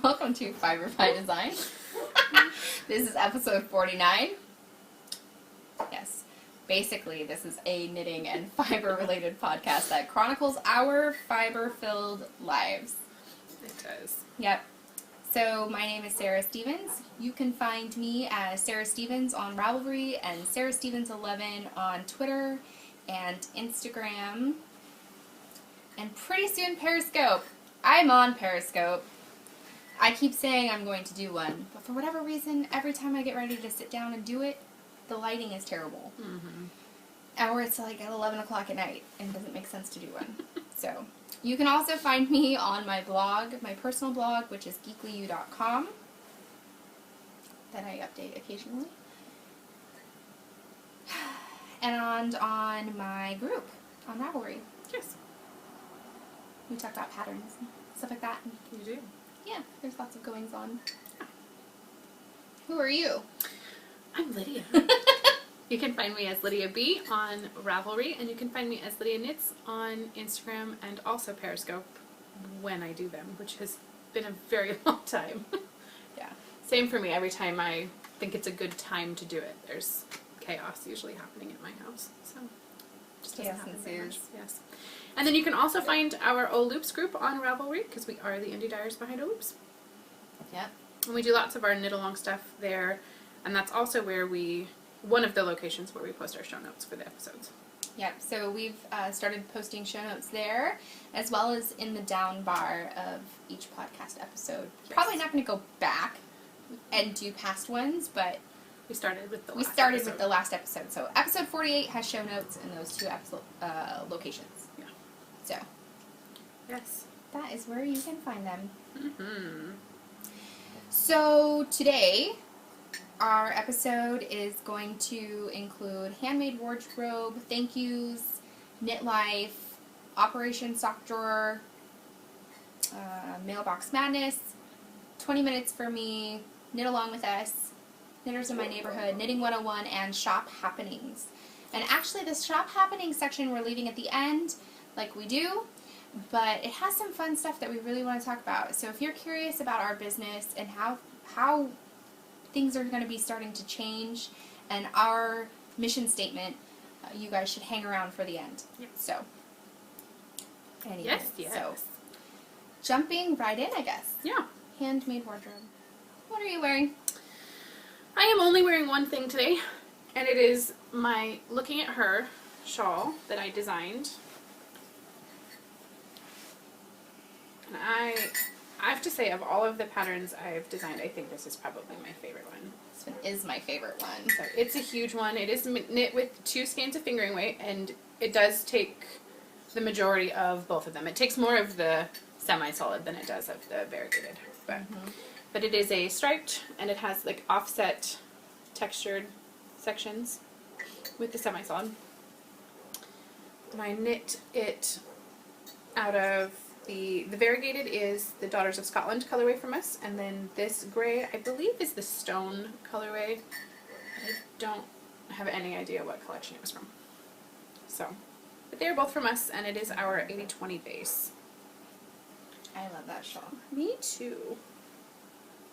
Welcome to Fibre by Design. This is episode 49. Yes, basically this is a knitting and fiber-related podcast that chronicles our fiber-filled lives. It does. Yep. So my name is Sarah Stevens. You can find me as Sarah Stevens on Ravelry and Sarah Stevens11 on Twitter and Instagram. And pretty soon Periscope. I'm on Periscope. I keep saying I'm going to do one, but for whatever reason, every time I get ready to sit down and do it, the lighting is terrible. Mm-hmm. Or it's like at 11 o'clock at night, and it doesn't make sense to do one. So, you can also find me on my blog, my personal blog, which is geeklyou.com, that I update occasionally. And on my group on Ravelry. Yes. We talk about patterns and stuff like that. You do? Yeah, there's lots of goings on. Who are you? I'm Lydia. You can find me as Lydia B on Ravelry, and you can find me as Lydia Knits on Instagram and also Periscope when I do them, which has been a very long time. Yeah. Same for me. Every time I think it's a good time to do it, there's chaos usually happening at my house. So just doesn't happen very much. Yes. And then you can also find our Ohloops group on Ravelry, because we are the indie dyers behind Ohloops. Yep. And we do lots of our knit-along stuff there, and that's also where one of the locations where we post our show notes for the episodes. Yep, so we've started posting show notes there, as well as in the down bar of each podcast episode. Yes. Probably not going to go back and do past ones, but we started with the last episode. So episode 48 has show notes in those two locations. Yeah. So. Yes. That is where you can find them. Mm-hmm. So today, our episode is going to include Handmade Wardrobe, thank yous, Knit Life, Operation Sock Drawer, Mailbox Madness, 20 Minutes for Me, Knit Along with Us, Knitters in My Neighborhood, Knitting 101, and Shop Happenings. And actually, the Shop Happenings section we're leaving at the end, like we do, but it has some fun stuff that we really want to talk about. So if you're curious about our business and how things are going to be starting to change and our mission statement, you guys should hang around for the end. Yep. So, anyway, yes. So, jumping right in, I guess. Yeah. Handmade Wardrobe. What are you wearing? I am only wearing one thing today, and it is my Looking at Her shawl that I designed. And I have to say, of all of the patterns I've designed, I think this is probably my favorite one. This one is my favorite one. So it's a huge one. It is knit with 2 skeins of fingering weight, and it does take the majority of both of them. It takes more of the semi-solid than it does of the variegated. But it is a striped, and it has like offset textured sections with the semi-solid. And I knit it out of the variegated is the Daughters of Scotland colorway from us, and then this gray, I believe, is the Stone colorway. I don't have any idea what collection it was from. So, but they are both from us, and it is our 80/20 base. I love that shawl. Me too.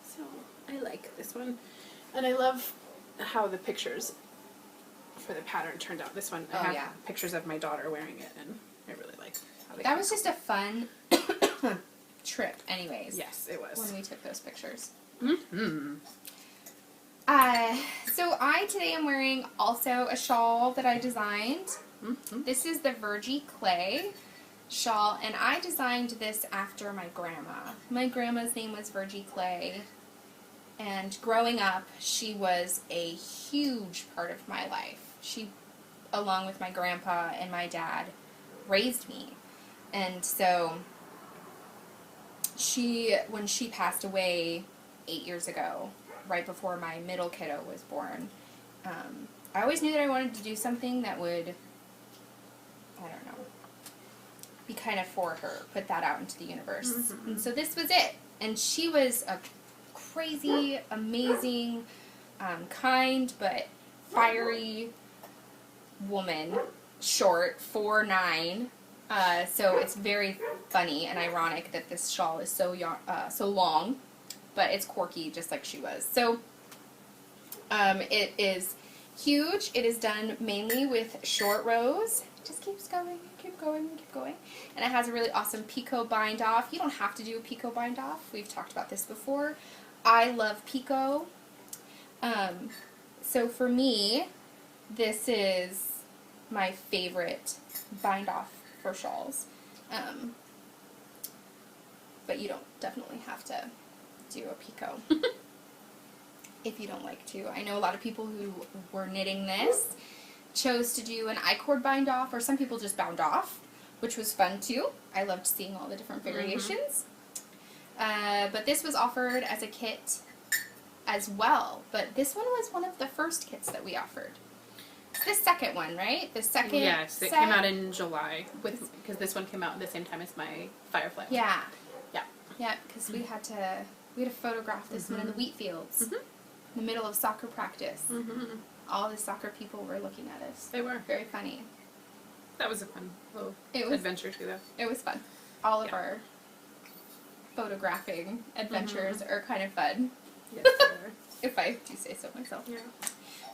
So, I like this one. And I love how the pictures for the pattern turned out. This one, I have pictures of my daughter wearing it, and I really like how they That was just a fun trip anyways. Yes, it was. When we took those pictures. Mm-hmm. So I today am wearing also a shawl that I designed. Mm-hmm. This is the Virgie clay shawl, and I designed this after my grandma. My grandma's name was Virgie Clay, and growing up, she was a huge part of my life. She, along with my grandpa and my dad, raised me. And so, when she passed away 8 years ago, right before my middle kiddo was born, I always knew that I wanted to do something that would, I don't know, be kind of for her, put that out into the universe. Mm-hmm. And so this was it. And she was a crazy, amazing, kind, but fiery woman, short, 4'9". So it's very funny and ironic that this shawl is so long but it's quirky just like she was. So it is huge. It is done mainly with short rows. It just keeps going, keep going, keep going. And it has a really awesome picot bind off. You don't have to do a picot bind off. We've talked about this before. I love picot. So for me, this is my favorite bind off for shawls. But you don't definitely have to do a picot if you don't like to. I know a lot of people who were knitting this chose to do an I-cord bind off, or some people just bound off, which was fun too. I loved seeing all the different variations. But this was offered as a kit as well. But this one was one of the first kits that we offered. It's the second one, right? The second Yes, it set? came out in July, because this one came out at the same time as my Firefly. Yeah. Yeah. Yeah, because we had to photograph this one in the wheat fields, in the middle of soccer practice. All the soccer people were looking at us. They were. Very funny. That was a fun little adventure too, though. It was fun. All of our photographing adventures are kind of fun. Yes, they were. If I do say so myself. Yeah.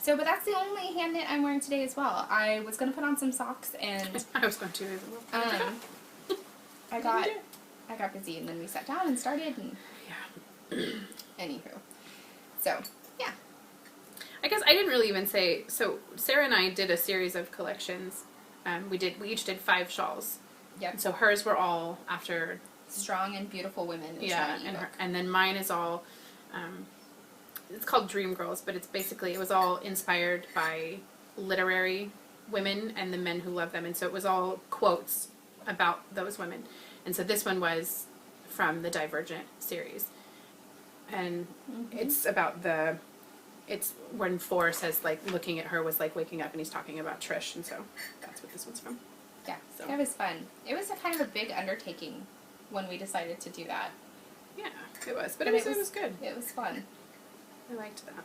So, but that's the only hand knit I'm wearing today as well. I was going to put on some socks and I was going to as well. I got busy and then we sat down and started and anywho. So, yeah. I guess I didn't really even say, so Sarah and I did a series of collections. We each did 5 shawls. Yep. So hers were all after Strong and beautiful women. and then mine is all, it's called Dream Girls, but it's basically, it was all inspired by literary women and the men who love them, and so it was all quotes about those women. And so this one was from the Divergent series. And it's about it's when 4 says, like, looking at her was like waking up, and he's talking about Trish, and so that's what this one's from. Yeah, So. it was fun. It was a kind of a big undertaking when we decided to do that. Yeah, it was, but And it was good. It was fun. I liked that.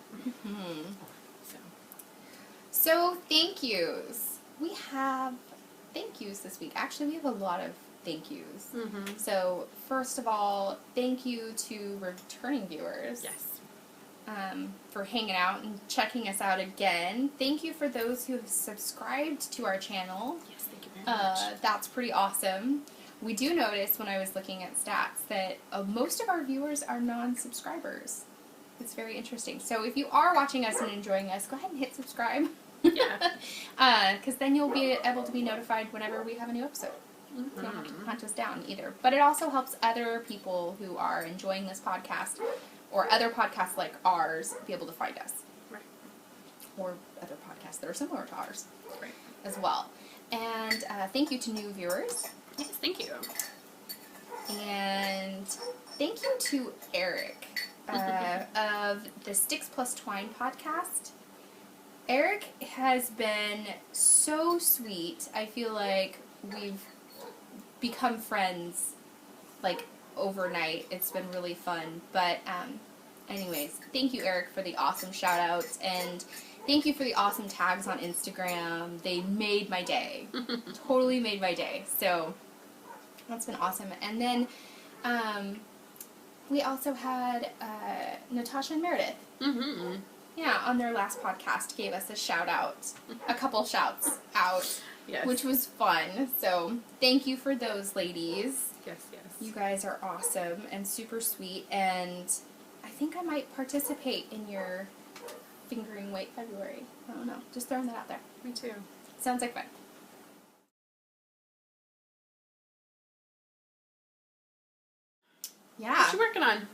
So thank yous. We have thank yous this week. Actually, we have a lot of thank yous. So first of all, thank you to returning viewers. Yes. For hanging out and checking us out again. Thank you for those who have subscribed to our channel. Yes, thank you very much. That's pretty awesome. We do notice when I was looking at stats that most of our viewers are non-subscribers. It's very interesting. So if you are watching us and enjoying us, go ahead and hit subscribe. Yeah. Because then you'll be able to be notified whenever we have a new episode. You don't have to hunt us down either. But it also helps other people who are enjoying this podcast or other podcasts like ours be able to find us. Right. Or other podcasts that are similar to ours. Right. As well. And thank you to new viewers. Yes, thank you. And thank you to Eric of the Sticks Twine podcast. Eric has been so sweet. I feel like we've become friends like overnight. It's been really fun. But anyways, thank you, Eric, for the awesome shout outs, and thank you for the awesome tags on Instagram. They made my day. Totally made my day. So that's been awesome. And then we also had Natasha and Meredith. Yeah, on their last podcast gave us a shout out. A couple shouts out. Yes. Which was fun. So thank you for those ladies. Yes, yes. You guys are awesome and super sweet, and I think I might participate in your Fingering Weight February. I don't know. Just throwing that out there. Me too. Sounds like fun. Yeah. What you working on?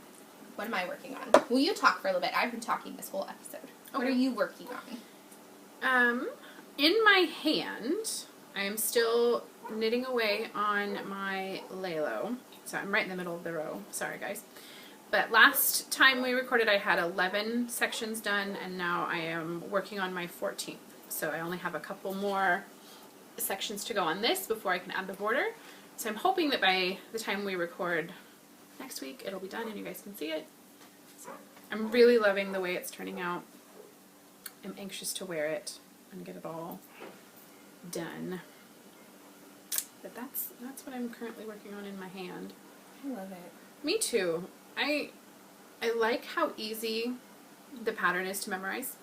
What am I working on? Well, you talk for a little bit. I've been talking this whole episode. What are you working on? In my hand, I am still knitting away on my Laylow. So I'm right in the middle of the row. Sorry, guys. But last time we recorded, I had 11 sections done, and now I am working on my 14th. So I only have a couple more sections to go on this before I can add the border. So I'm hoping that by the time we record next week, it'll be done and you guys can see it. So I'm really loving the way it's turning out. I'm anxious to wear it and get it all done. But that's what I'm currently working on in my hand. I love it. Me too. I like how easy the pattern is to memorize.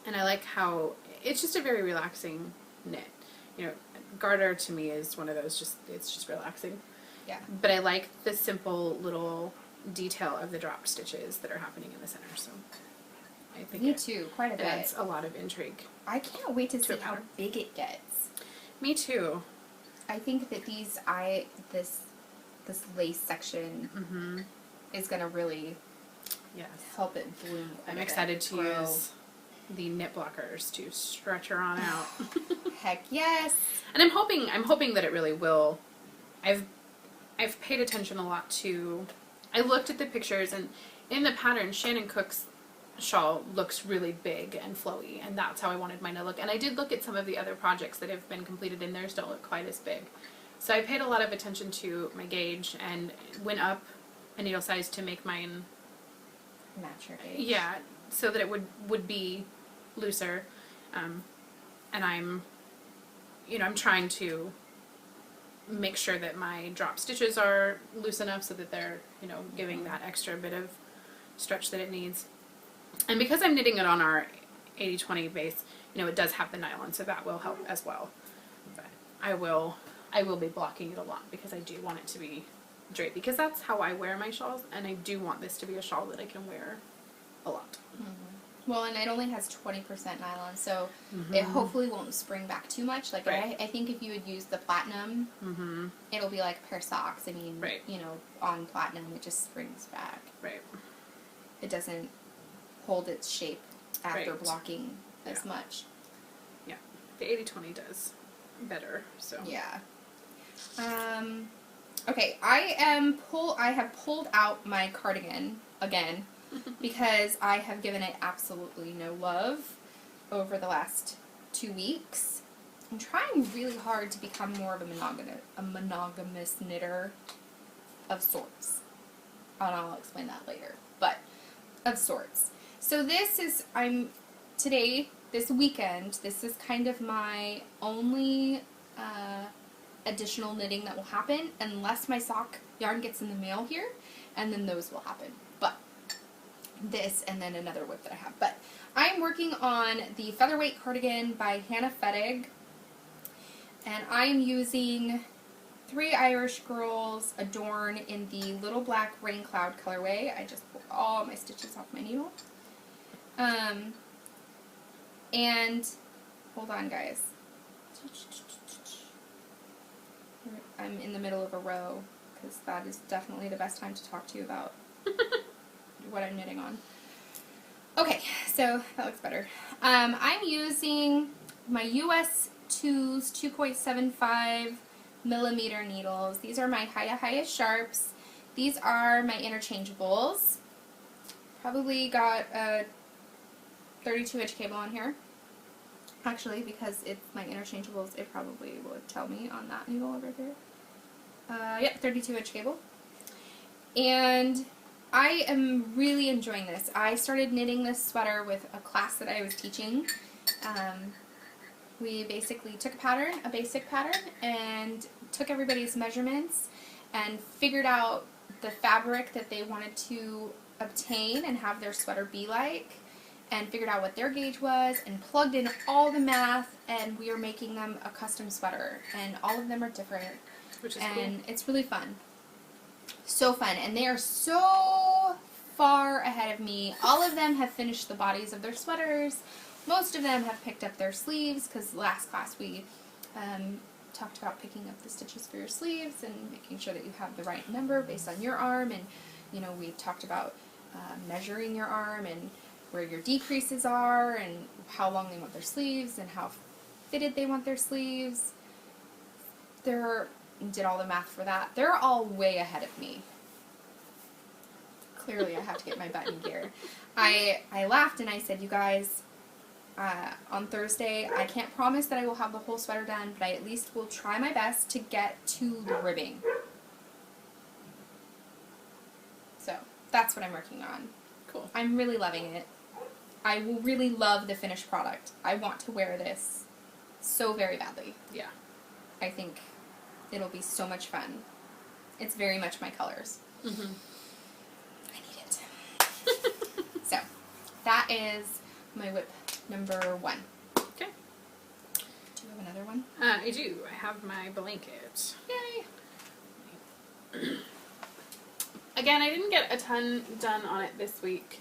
And I like how it's just a very relaxing knit. You know, garter to me is one of those it's just relaxing. Yeah. But I like the simple little detail of the dropped stitches that are happening in the center. So I think me too, quite a bit. Adds a lot of intrigue. I can't wait to see a how pattern. big it gets. Me too. I think that this lace section is gonna really Yes. help it bloom. I'm excited to use the knit blockers to stretch her on out. Heck yes. And I'm hoping that it really will. I've paid attention a lot to. I looked at the pictures, and in the pattern, Shannon Cook's shawl looks really big and flowy, and that's how I wanted mine to look. And I did look at some of the other projects that have been completed, and theirs don't look quite as big. So I paid a lot of attention to my gauge and went up a needle size to make mine match your gauge. Yeah, so that it would be looser, and I'm trying to make sure that my drop stitches are loose enough so that they're, giving that extra bit of stretch that it needs. And because I'm knitting it on our 80-20 base, it does have the nylon, so that will help as well. But I will be blocking it a lot because I do want it to be draped, because that's how I wear my shawls, and I do want this to be a shawl that I can wear a lot. Well, and it only has 20% nylon, so it hopefully won't spring back too much. Like, Right. I think if you would use the platinum, it'll be like a pair of socks. I mean, Right. On platinum, it just springs back. Right. It doesn't hold its shape after Right. blocking as much. Yeah. The 80-20 does better, so. Yeah. Okay, I have pulled out my cardigan again because I have given it absolutely no love over the last 2 weeks. I'm trying really hard to become more of a monogamous knitter of sorts. And I'll explain that later, but of sorts. So this weekend, this is kind of my only additional knitting that will happen unless my sock yarn gets in the mail here, and then those will happen. But this and then another whip that I have. But I'm working on the Featherweight Cardigan by Hannah Fettig, and I'm using 3 Irish Girls Adorn in the Little Black Rain Cloud colorway. I just pulled all my stitches off my needle. And hold on, guys. I'm in the middle of a row because that is definitely the best time to talk to you about what I'm knitting on. Okay, so that looks better. I'm using my US 2's 2.75 millimeter needles. These are my Hiya Sharps. These are my interchangeables. Probably got a 32-inch cable on here. Actually, because it's my interchangeables, it probably would tell me on that needle over there. Yep, 32-inch cable. And I am really enjoying this. I started knitting this sweater with a class that I was teaching. We basically took a basic pattern, and took everybody's measurements and figured out the fabric that they wanted to obtain and have their sweater be like, and figured out what their gauge was, and plugged in all the math, and we are making them a custom sweater, and all of them are different, Which is and cool. it's really fun. So fun, and they are so far ahead of me. All of them have finished the bodies of their sweaters. Most of them have picked up their sleeves, because last class we talked about picking up the stitches for your sleeves and making sure that you have the right number based on your arm, and we talked about measuring your arm and where your decreases are and how long they want their sleeves and how fitted they want their sleeves. Did all the math for that. They're all way ahead of me. Clearly I have to get my butt in gear. I laughed and I said, you guys, on Thursday, I can't promise that I will have the whole sweater done, but I at least will try my best to get to the ribbing. So, that's what I'm working on. Cool. I'm really loving it. I will really love the finished product. I want to wear this so very badly. Yeah. I think it'll be so much fun. It's very much my colors. I need it. that is my whip number 1. Okay. Do you have another one? I do. I have my blanket. Yay! Again, I didn't get a ton done on it this week.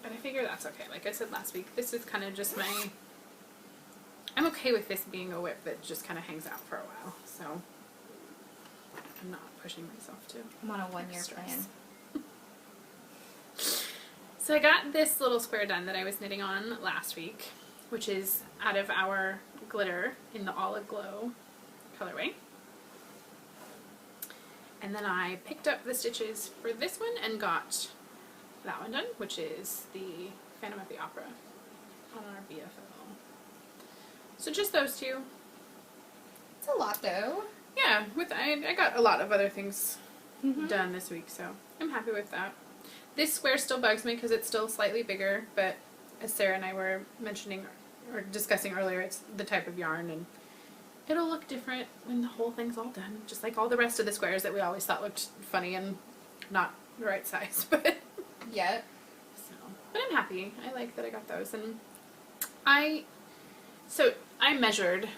But I figure that's okay. Like I said last week, this is kind of just my... I'm okay with this being a whip that just kind of hangs out for a while. So I'm not pushing myself to. I'm on a 1-year plan. So I got this little square done that I was knitting on last week, which is out of our glitter in the Olive Glow colorway. And then I picked up the stitches for this one and got that one done, which is the Phantom of the Opera on our BFL. So just those two. It's a lot though. Yeah, I got a lot of other things done this week, so I'm happy with that. This square still bugs me because it's still slightly bigger, but as Sarah and I were mentioning or discussing earlier, it's the type of yarn and it'll look different when the whole thing's all done, just like all the rest of the squares that we always thought looked funny and not the right size. But Yep. but I'm happy. I like that I got those, and I measured,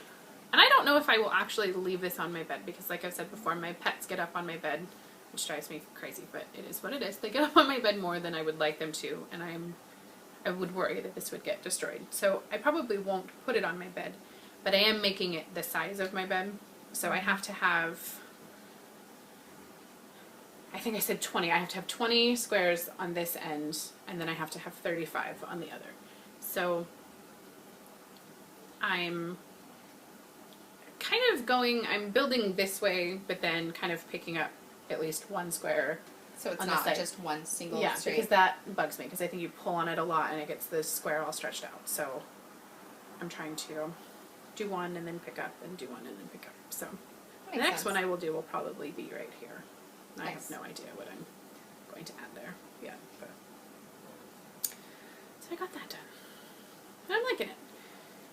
and I don't know if I will actually leave this on my bed because, like I've said before, my pets get up on my bed, which drives me crazy, but it is what it is. They get up on my bed more than I would like them to, and I would worry that this would get destroyed. So I probably won't put it on my bed, but I am making it the size of my bed, so I have to have, I think I said 20. I have to have 20 squares on this end, and then I have to have 35 on the other. So I'm kind of I'm building this way, but then kind of picking up at least one square. So it's on not the side. just one single Yeah, straight. because that bugs me, because I think you pull on it a lot and it gets the square all stretched out. So I'm trying to do one and then pick up and do one and then pick up. So the next one I will do will probably be right here. I have no idea what I'm going to add there yet. But. So I got that done. And I'm liking it.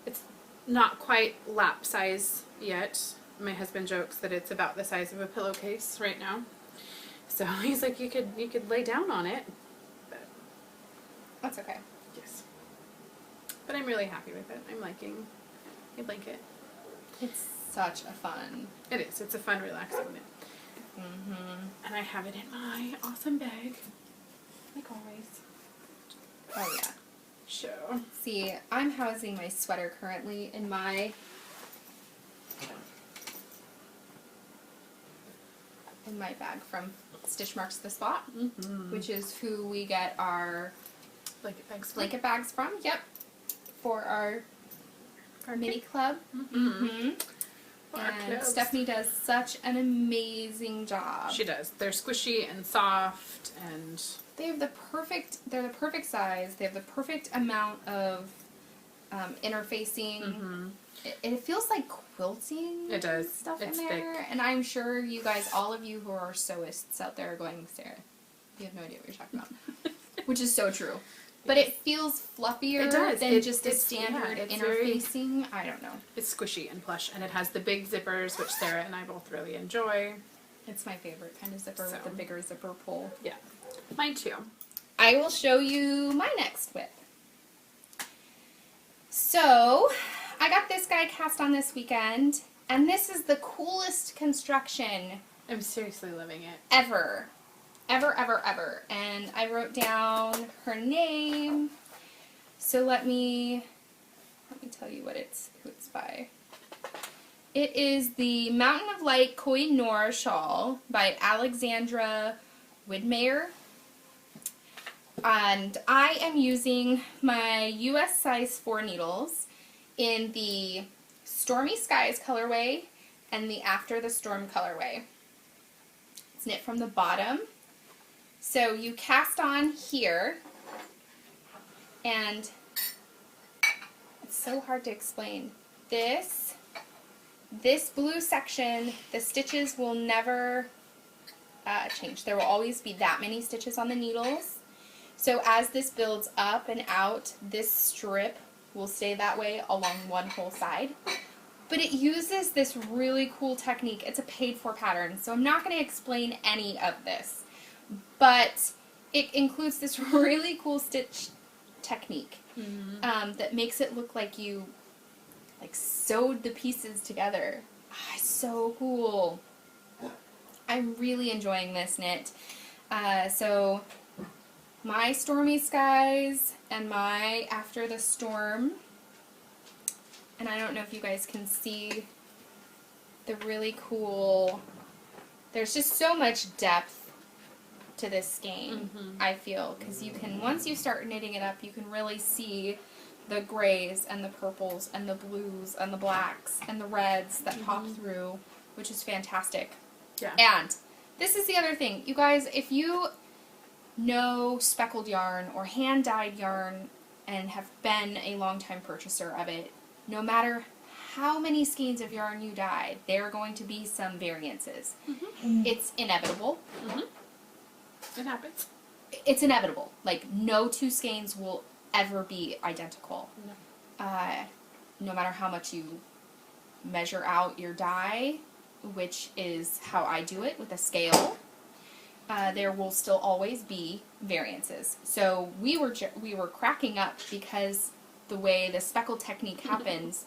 It's not quite lap size yet. My husband jokes that it's about the size of a pillowcase right now. So he's like, you could lay down on it. But That's okay. yes. But I'm really happy with it. I'm liking my blanket. It's such a fun. It is. It's a fun, relaxing knit. And I have it in my awesome bag, like always. Oh yeah. So See, I'm housing my sweater currently in my bag from Stitch Marks the Spot, which is who we get our blanket bags from. Yep, for our mini club. And Stephanie does such an amazing job. She does. They're squishy and soft, and they have they're the perfect size. They have the perfect amount of interfacing. It feels like quilting. It does. Stuff It's in there. thick. And I'm sure you guys, all of you who are sewists out there are going, Sarah, you have no idea what you're talking about. Which is so true. But it feels fluffier than just a standard interfacing. I don't know. It's squishy and plush, and it has the big zippers, which Sarah and I both really enjoy. It's my favorite kind of zipper with the bigger zipper pull. Yeah. Mine too. I will show you my next whip. So, I got this guy cast on this weekend, and this is the coolest construction I'm seriously loving it. ever. Ever, ever, ever. And I wrote down her name. So let me tell you who it's by. It is the Mountain of Light Koh-i-Noor Shawl by Alexandra Wiedmayer. And I am using my US size 4 needles in the Stormy Skies colorway and the After the Storm colorway. It's knit from the bottom. So you cast on here, and it's so hard to explain. This blue section, the stitches will never change. There will always be that many stitches on the needles. So as this builds up and out, this strip will stay that way along one whole side. But it uses this really cool technique. It's a paid for pattern, so I'm not going to explain any of this. But it includes this really cool stitch technique that makes it look like you like sewed the pieces together. Ah, so cool. I'm really enjoying this knit. So my Stormy Skies and my After the Storm, and I don't know if you guys can see the really cool, there's just so much depth to this skein, I feel, because you can, once you start knitting it up, you can really see the grays and the purples and the blues and the blacks and the reds that pop through, which is fantastic. Yeah. And this is the other thing. You guys, if you know speckled yarn or hand-dyed yarn and have been a long-time purchaser of it, no matter how many skeins of yarn you dyed, there are going to be some variances. It's inevitable. It happens. It's inevitable. Like, no two skeins will ever be identical. No. No matter how much you measure out your dye, which is how I do it with a scale, there will still always be variances. So we were cracking up because the way the speckle technique happens,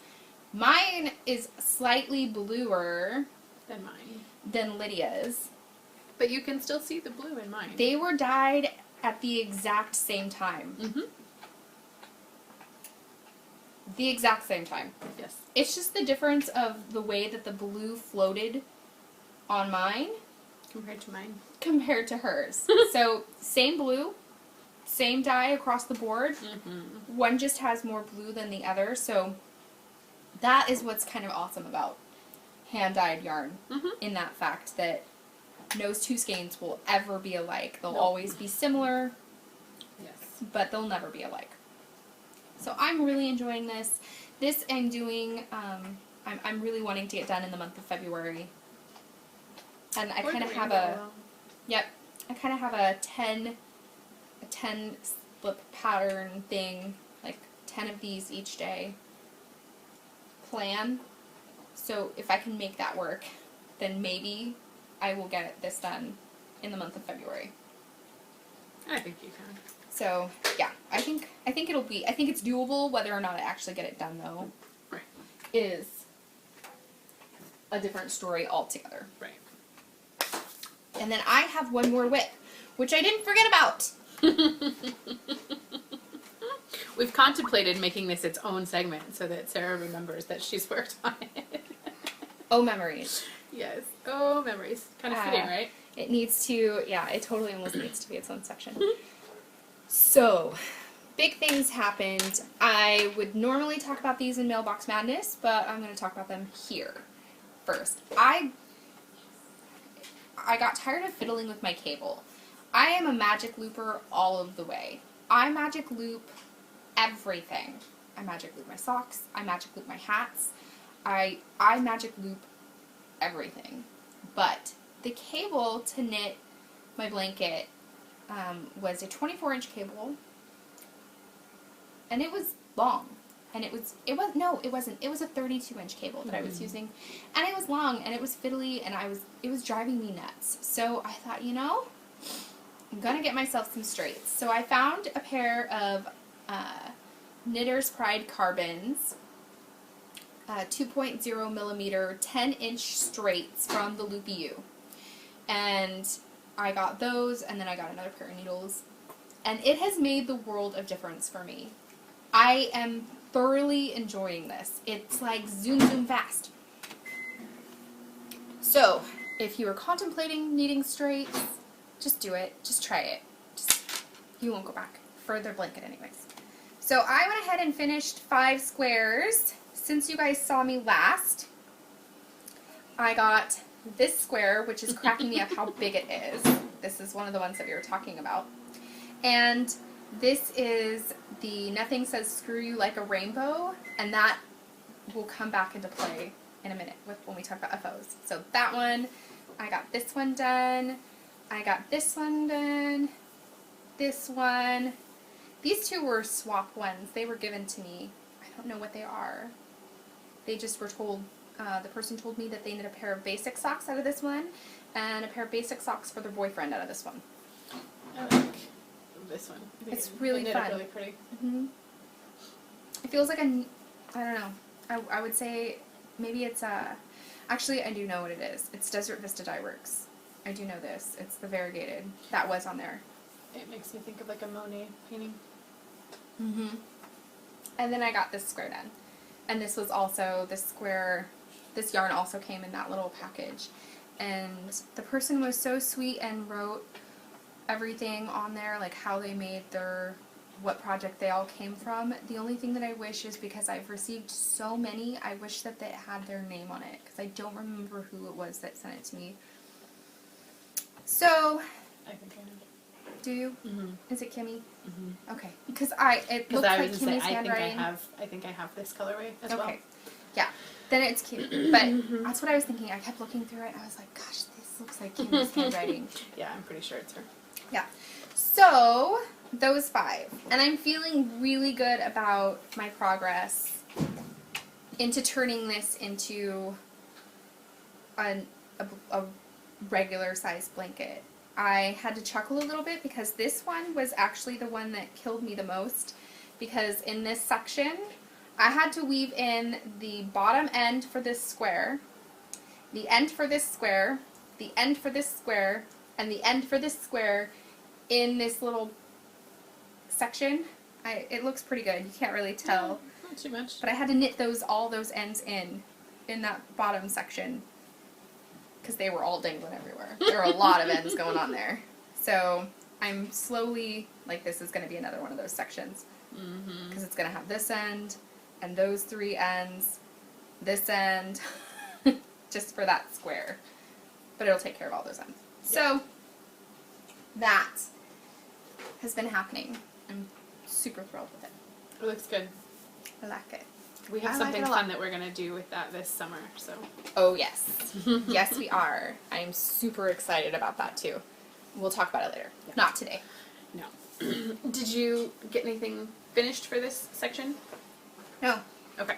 mine is slightly bluer Than mine. than Lydia's. But you can still see the blue in mine. They were dyed at the exact same time. The exact same time. Yes. It's just the difference of the way that the blue floated on mine Compared to mine. compared to hers. So, same blue, same dye across the board. One just has more blue than the other, so that is what's kind of awesome about hand-dyed yarn, in that fact that no two skeins will ever be alike. They'll always be similar, Yes. but they'll never be alike. So I'm really enjoying this. This I'm doing, I'm really wanting to get done in the month of February. And I kind of have I kind of have a 10 slip pattern thing, like 10 of these each day plan. So if I can make that work, then maybe I will get this done in the month of February. I think you can. So yeah, I think it'll be. I think it's doable. Whether or not I actually get it done, though, Right. is a different story altogether. Right. And then I have one more whip, which I didn't forget about. We've contemplated making this its own segment so that Sarah remembers that she's worked on it. Oh, memories. Yes. Oh, memories. Kind of fitting, right? It needs to. Yeah, it totally almost needs to be its own section. So, big things happened. I would normally talk about these in Mailbox Madness, but I'm going to talk about them here first. I got tired of fiddling with my cable. I am a magic looper all of the way. I magic loop everything. I magic loop my socks. I magic loop my hats. I magic loop everything. But the cable to knit my blanket was a 24-inch cable, and it was long, and it wasn't. It was a 32-inch cable that I was using, and it was long, and it was fiddly, and it was driving me nuts. So I thought, I'm gonna get myself some straights. So I found a pair of Knitter's Pride Carbons, 2.0 millimeter 10-inch straights from the Loopy U, and I got those, and then I got another pair of needles, and it has made the world of difference for me. I am thoroughly enjoying this. It's like zoom fast. So, if you are contemplating knitting straights, just do it. Just try it. You won't go back for their blanket anyways. So I went ahead and finished 5 squares. Since you guys saw me last, I got this square, which is cracking me up how big it is. This is one of the ones that we were talking about. And this is the Nothing Says Screw You Like a Rainbow, and that will come back into play in a minute when we talk about FOs. So that one, I got this one done. I got this one done. This one. These two were swap ones. They were given to me. I don't know what they are. They just were told, the person told me that they need a pair of basic socks out of this one, and a pair of basic socks for their boyfriend out of this one. I like this one. I think It's really knit fun. It really pretty. Mm-hmm. It feels like I don't know. I would say maybe it's actually I do know what it is. It's Desert Vista Dye Works. I do know this. It's the variegated. That was on there. It makes me think of like a Monet painting. Mm-hmm. And then I got this square done. And this was also the square, this yarn also came in that little package. And the person was so sweet and wrote everything on there, like how they made what project they all came from. The only thing that I wish is, because I've received so many, I wish that they had their name on it, because I don't remember who it was that sent it to me. So, I think I know. do you? Mm-hmm. Is it Kimmy? Mm-hmm. Okay, because it looks like Kimmy's handwriting. I think I have this colorway as well. Okay, yeah, then it's cute. But that's what I was thinking. I kept looking through it, and I was like, gosh, this looks like Kimmy's handwriting. Yeah, I'm pretty sure it's her. Yeah. So, those 5. And I'm feeling really good about my progress into turning this into a regular size blanket. I had to chuckle a little bit because this one was actually the one that killed me the most, because in this section I had to weave in the bottom end for this square, the end for this square, the end for this square, and the end for this square in this little section. It looks pretty good. You can't really tell. No, not too much. But I had to knit all those ends in that bottom section, because they were all dangling everywhere. There were a lot of ends going on there. So I'm slowly, like, this is going to be another one of those sections. Because it's going to have this end, and those 3 ends, this end, just for that square. But it'll take care of all those ends. So that has been happening. I'm super thrilled with it. It looks good. I like it. We have I something like it a lot. fun that we're going to do with that this summer, so. Oh, yes. Yes, we are. I'm super excited about that, too. We'll talk about it later. Yeah. Not today. No. Did you get anything finished for this section? No. Okay.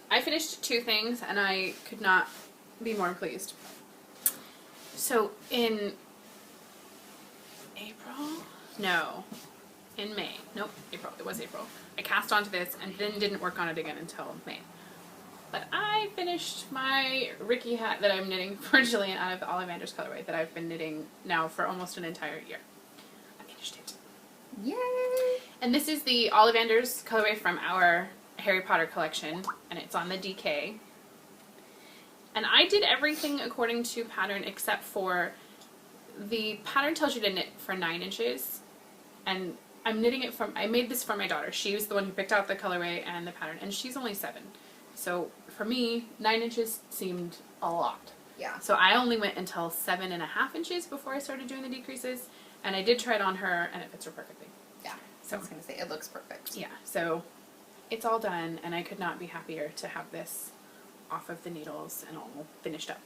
I finished 2 things, and I could not be more pleased. So, in April? No. In May. Nope, April. It was April. I cast onto this and then didn't work on it again until May. But I finished my Rikke hat that I'm knitting for Julianna out of the Olivanders colorway that I've been knitting now for almost an entire year. I finished it. Yay! And this is the Olivanders colorway from our Harry Potter collection, and it's on the DK. And I did everything according to pattern except for the pattern tells you to knit for 9 inches, and I'm knitting it from, I made this for my daughter. She was the one who picked out the colorway and the pattern, and she's only 7. So for me, 9 inches seemed a lot. Yeah. So I only went until 7.5 inches before I started doing the decreases, and I did try it on her, and it fits her perfectly. Yeah. So I was going to say, it looks perfect. yeah, so it's all done, and I could not be happier to have this off of the needles and all finished up.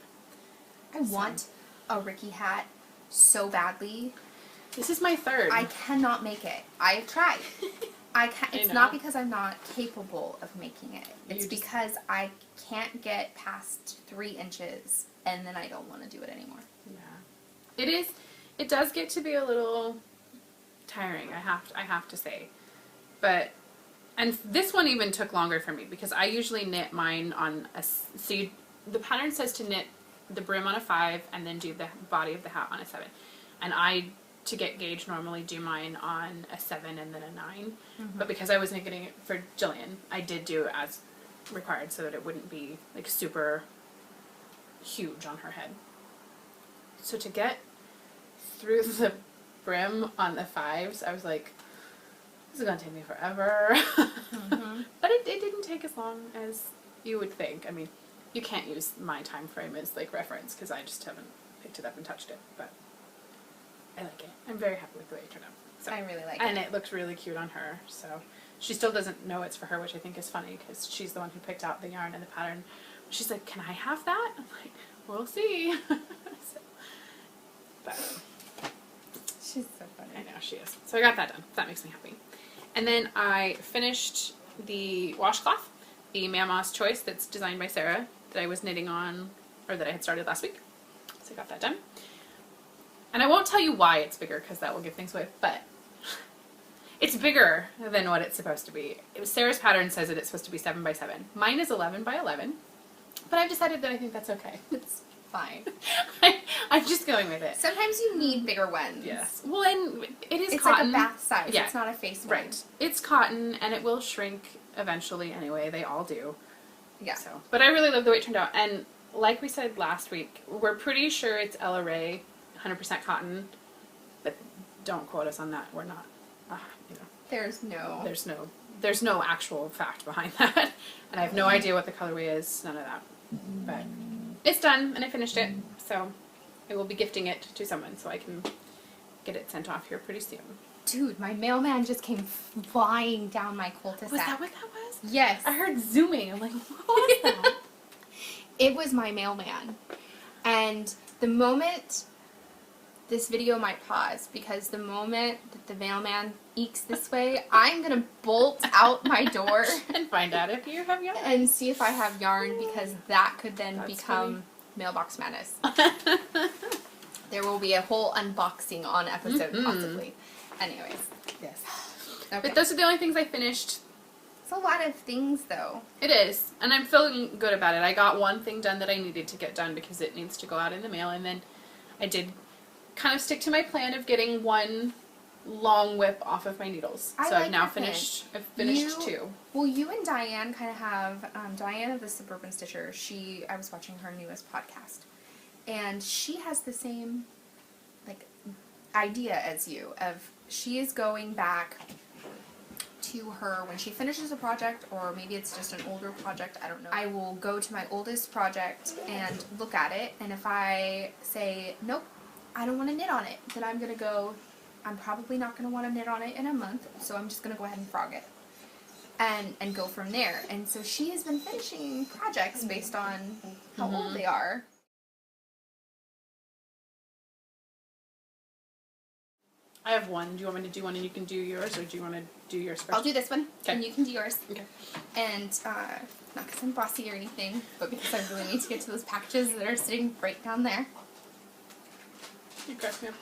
I want a Rikke hat so badly. This is my 3rd. I cannot make it. I've tried. It's know. not because I'm not capable of making it. It's You just- because I can't get past 3 inches, and then I don't want to do it anymore. Yeah. It does get to be a little tiring, I have to say. But, and this one even took longer for me, because I usually knit mine on the pattern says to knit the brim on a 5 and then do the body of the hat on a 7. And I, to get gauge, normally do mine on a 7 and then a 9. But because I was knitting it for Jillian, I did do it as required so that it wouldn't be like super huge on her head. So to get through the brim on the 5s, I was like, this is going to take me forever. But it didn't take as long as you would think. I mean, you can't use my time frame as like reference because I just haven't picked it up and touched it, but I like it. I'm very happy with the way it turned out. So, I really like and it looks really cute on her, so she still doesn't know it's for her, which I think is funny because she's the one who picked out the yarn and the pattern. She's like, can I have that? I'm like, we'll see. So, but She's so funny. I know she is. So I got that done. That makes me happy. And then I finished the washcloth, the Mamaw's Choice that's designed by Sarah that I was knitting on, or that I had started last week. So I got that done. And I won't tell you why it's bigger because that will give things away, but It's bigger than what it's supposed to be. Sarah's pattern says that it's supposed to be 7 by 7. Mine is 11 by 11, but I've decided that I think that's okay. It's fine. I'm just going with it. Sometimes you need bigger ones. Yes. Well, and it is It's cotton. like a bath size. Yeah. It's not a face one. Right. It's cotton, and it will shrink eventually anyway. They all do. Yeah. So, but I really love the way it turned out. And like we said last week, we're pretty sure it's Ella Rae, 100% cotton, but don't quote us on that. We're not, you know. There's no actual fact behind that. And I have no idea what the colorway is, none of that. But it's done, and I finished it, so I will be gifting it to someone so I can get it sent off here pretty soon. Dude, my mailman just came flying down my cul-de-sac. Was that what that was? Yes. I heard zooming. I'm like, what was that? It was my mailman. And the moment, this video might pause, because the moment that the mailman eeks this way, I'm going to bolt out my door And find out if you have yarn. and see if I have yarn, because that could then That's become funny. Mailbox Madness. There will be a whole unboxing on episode, possibly. Anyways. Yes. Okay. But those are the only things I finished. It's a lot of things, though. It is. And I'm feeling good about it. I got one thing done that I needed to get done because it needs to go out in the mail. And then I did kind of stick to my plan of getting one long whip off of my needles. I So like I've now that plan. I've finished two. Well, you and Diane kind of have, Diane of the Suburban Stitcher, I was watching her newest podcast, and she has the same, like, idea as you, of she is going back to her, when she finishes a project, or maybe it's just an older project, I don't know. I will go to my oldest project and look at it, and if I say, nope, I don't want to knit on it, then I'm going to go, I'm probably not going to want to knit on it in a month, so I'm just going to go ahead and frog it. And go from there. And so she has been finishing projects based on how old they are. I have one. Do you want me to do one and you can do yours, or do you want to do yours first? I'll do this one, Okay. and you can do yours. Okay. And, not because I'm bossy or anything, but because I really need to get to those packages that are sitting right down there. You crack me up.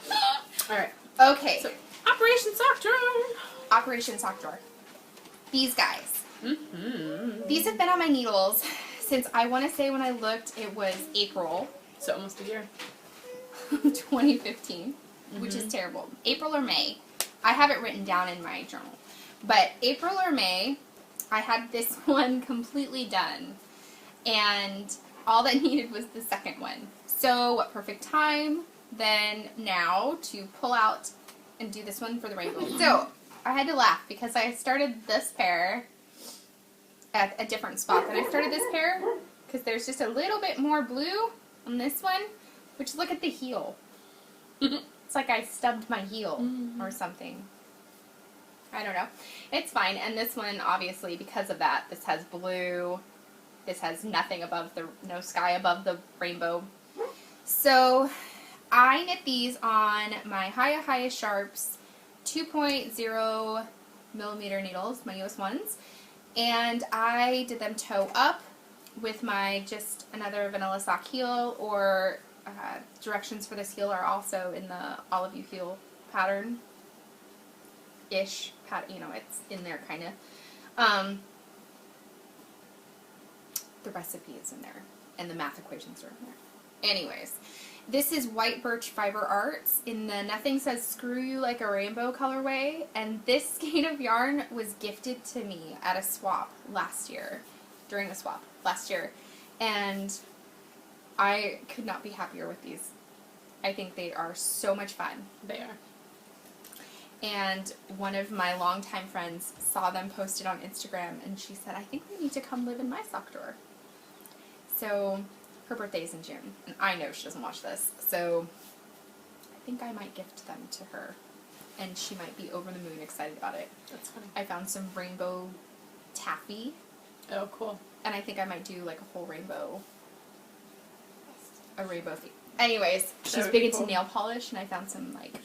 Alright. Okay. So, Operation Sock Drawer! Operation Sock Drawer. These guys. Mm-hmm. These have been on my needles since, I want to say when I looked, it was April. So almost a year. 2015, which is terrible. April or May. I have it written down in my journal. But April or May, I had this one completely done. And all that needed was the second one. So what perfect time than now to pull out and do this one for the rainbow. So I had to laugh because I started this pair at a different spot than I started this pair, because there's just a little bit more blue on this one, which, look at the heel. It's like I stubbed my heel or something. I don't know. It's fine. And this one, obviously, because of that, this has blue. This has nothing above no sky above the rainbow. So I knit these on my Hiya Sharps 2.0 millimeter needles, my US ones. And I did them toe up with my just another vanilla sock heel, or directions for this heel are also in the Olive You Heel pattern. Ish. You know, it's in there kind of. The recipe is in there, and the math equations are in there. Anyways, this is White Birch Fiber Arts in the Nothing Says Screw You Like a Rainbow colorway, and this skein of yarn was gifted to me at a swap last year, during a swap last year, and I could not be happier with these. I think they are so much fun. They are. And one of my longtime friends saw them posted on Instagram, and she said, I think we need to come live in my sock drawer. So her birthday is in June, and I know she doesn't watch this, so I think I might gift them to her, and she might be over the moon excited about it. That's funny. I found some rainbow taffy. Oh, cool. And I think I might do like a whole rainbow, theme. Anyways, she's big into nail polish, and I found some like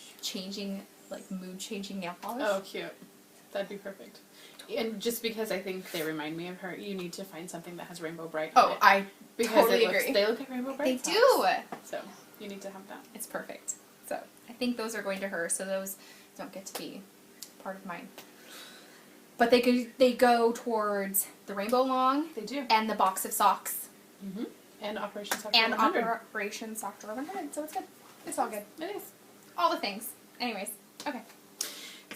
mood-changing nail polish. Oh, cute. That'd be perfect. And just because I think they remind me of her, you need to find something that has Rainbow Bright on it. I because totally agree. They look like Rainbow Bright. They socks. do! So, you need to have that. It's perfect. So, I think those are going to her, so those don't get to be part of mine. But they go towards the rainbow long. They do. And the box of socks. Mm-hmm. And Operation Sock Drawer And 100. Operation Sock Drawer 100. So it's good. It's all good. It is. All the things. Anyways. Okay.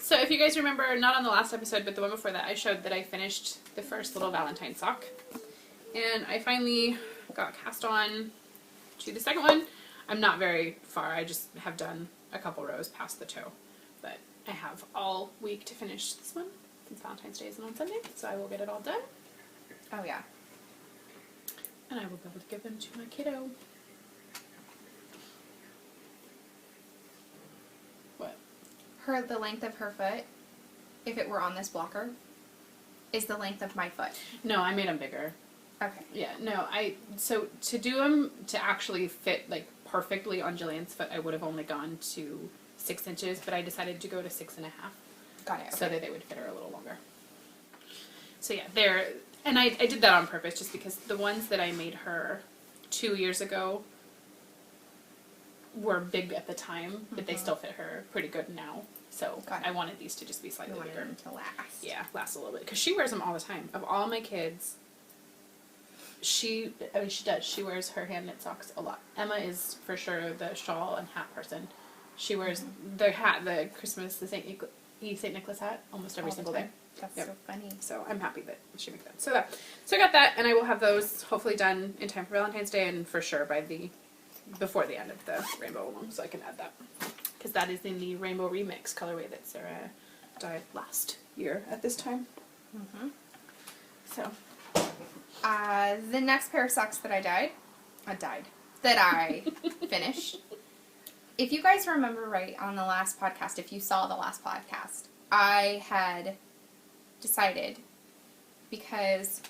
So if you guys remember, not on the last episode, but the one before that, I showed that I finished the first little Valentine sock. And I finally got cast on to the second one. I'm not very far. I just have done a couple rows past the toe. But I have all week to finish this one, since Valentine's Day isn't on Sunday. So I will get it all done. Oh, yeah. And I will be able to give them to my kiddo. What? The length of her foot, if it were on this blocker, is the length of my foot. No, I made them bigger. Okay. Yeah, no, so to do them to actually fit like perfectly on Jillian's foot, I would have only gone to 6 inches, but I decided to go to 6.5. Got it. Okay. So that they would fit her a little longer. So yeah, and I did that on purpose just because the ones that I made her 2 years ago were big at the time, but they still fit her pretty good now. So I wanted these to just be slightly bigger. Them to last. Yeah, last a little bit. Because she wears them all the time. Of all my kids, she does. She wears her hand knit socks a lot. Emma is for sure the shawl and hat person. She wears the hat, the Christmas, the St. Nicholas hat, almost every single day. That's so funny. So I'm happy that she makes that. So I got that, and I will have those hopefully done in time for Valentine's Day, and for sure before the end of the rainbow one, so I can add that. Because that is in the Rainbow Remix colorway that Sarah dyed last year at this time. Mm-hmm. So. The next pair of socks that that I finished. If you guys remember right on the last podcast, if you saw the last podcast, I had decided, because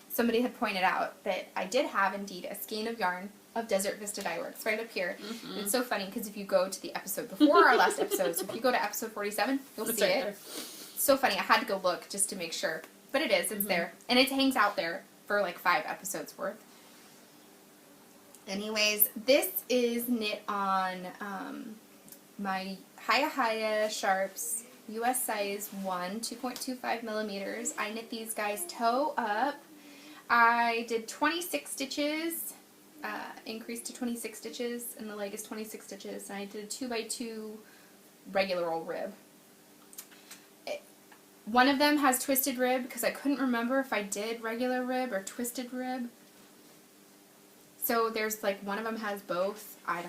somebody had pointed out that I did have indeed a skein of yarn of Desert Vista Dye Works right up here. Mm-hmm. It's so funny because if you go to the episode before our last episode, so if you go to episode 47, you'll see it. It's so funny. I had to go look just to make sure. But it is. It's there. And it hangs out there for like 5 episodes worth. Anyways, this is knit on my Hiya Sharps US size 1, 2.25 millimeters. I knit these guys toe up. I did 26 stitches, increased to 26 stitches, and the leg is 26 stitches. And I did a 2x2 regular old rib. One of them has twisted rib because I couldn't remember if I did regular rib or twisted rib. So there's like one of them has both. I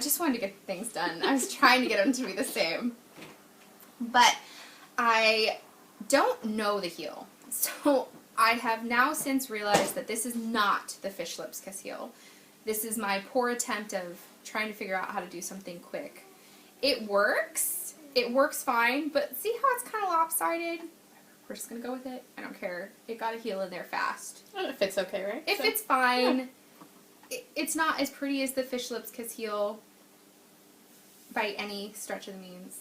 just wanted to get things done. I was trying to get them to be the same. But I don't know the heel. So I have now since realized that this is not the Fish Lips Kiss heel. This is my poor attempt of trying to figure out how to do something quick. It works. It works fine, but see how it's kind of lopsided? We're just going to go with it. I don't care. It got a heel in there fast. Well, it fits okay, right? It fits fine. Yeah. It's not as pretty as the Fish Lips Kiss heel by any stretch of the means,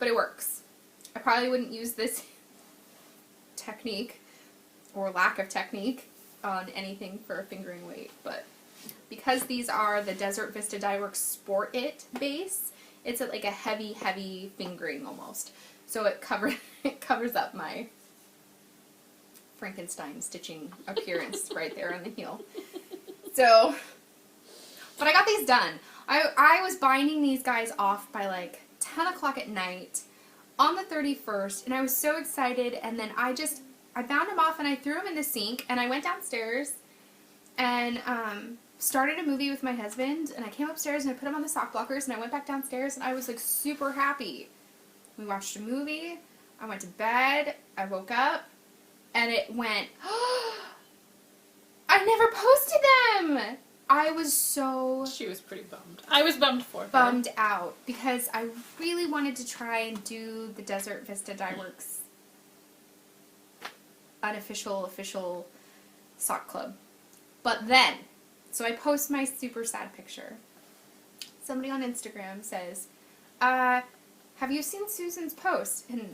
but it works. I probably wouldn't use this technique or lack of technique on anything for a fingering weight, but because these are the Desert Vista Dye Works Sport It base, it's like a heavy, heavy fingering almost. So it covers up my Frankenstein stitching appearance right there on the heel. So, but I got these done. I was binding these guys off by like 10 o'clock at night on the 31st, and I was so excited, and then I bound them off and I threw them in the sink, and I went downstairs and started a movie with my husband, and I came upstairs and I put them on the sock blockers, and I went back downstairs, and I was like super happy. We watched a movie, I went to bed, I woke up, and it went, I never posted them! I was so... She was pretty bummed. I was bummed for her. Bummed out, because I really wanted to try and do the Desert Vista Dye Works unofficial, official sock club. But then, so I post my super sad picture. Somebody on Instagram says, have you seen Susan's post? And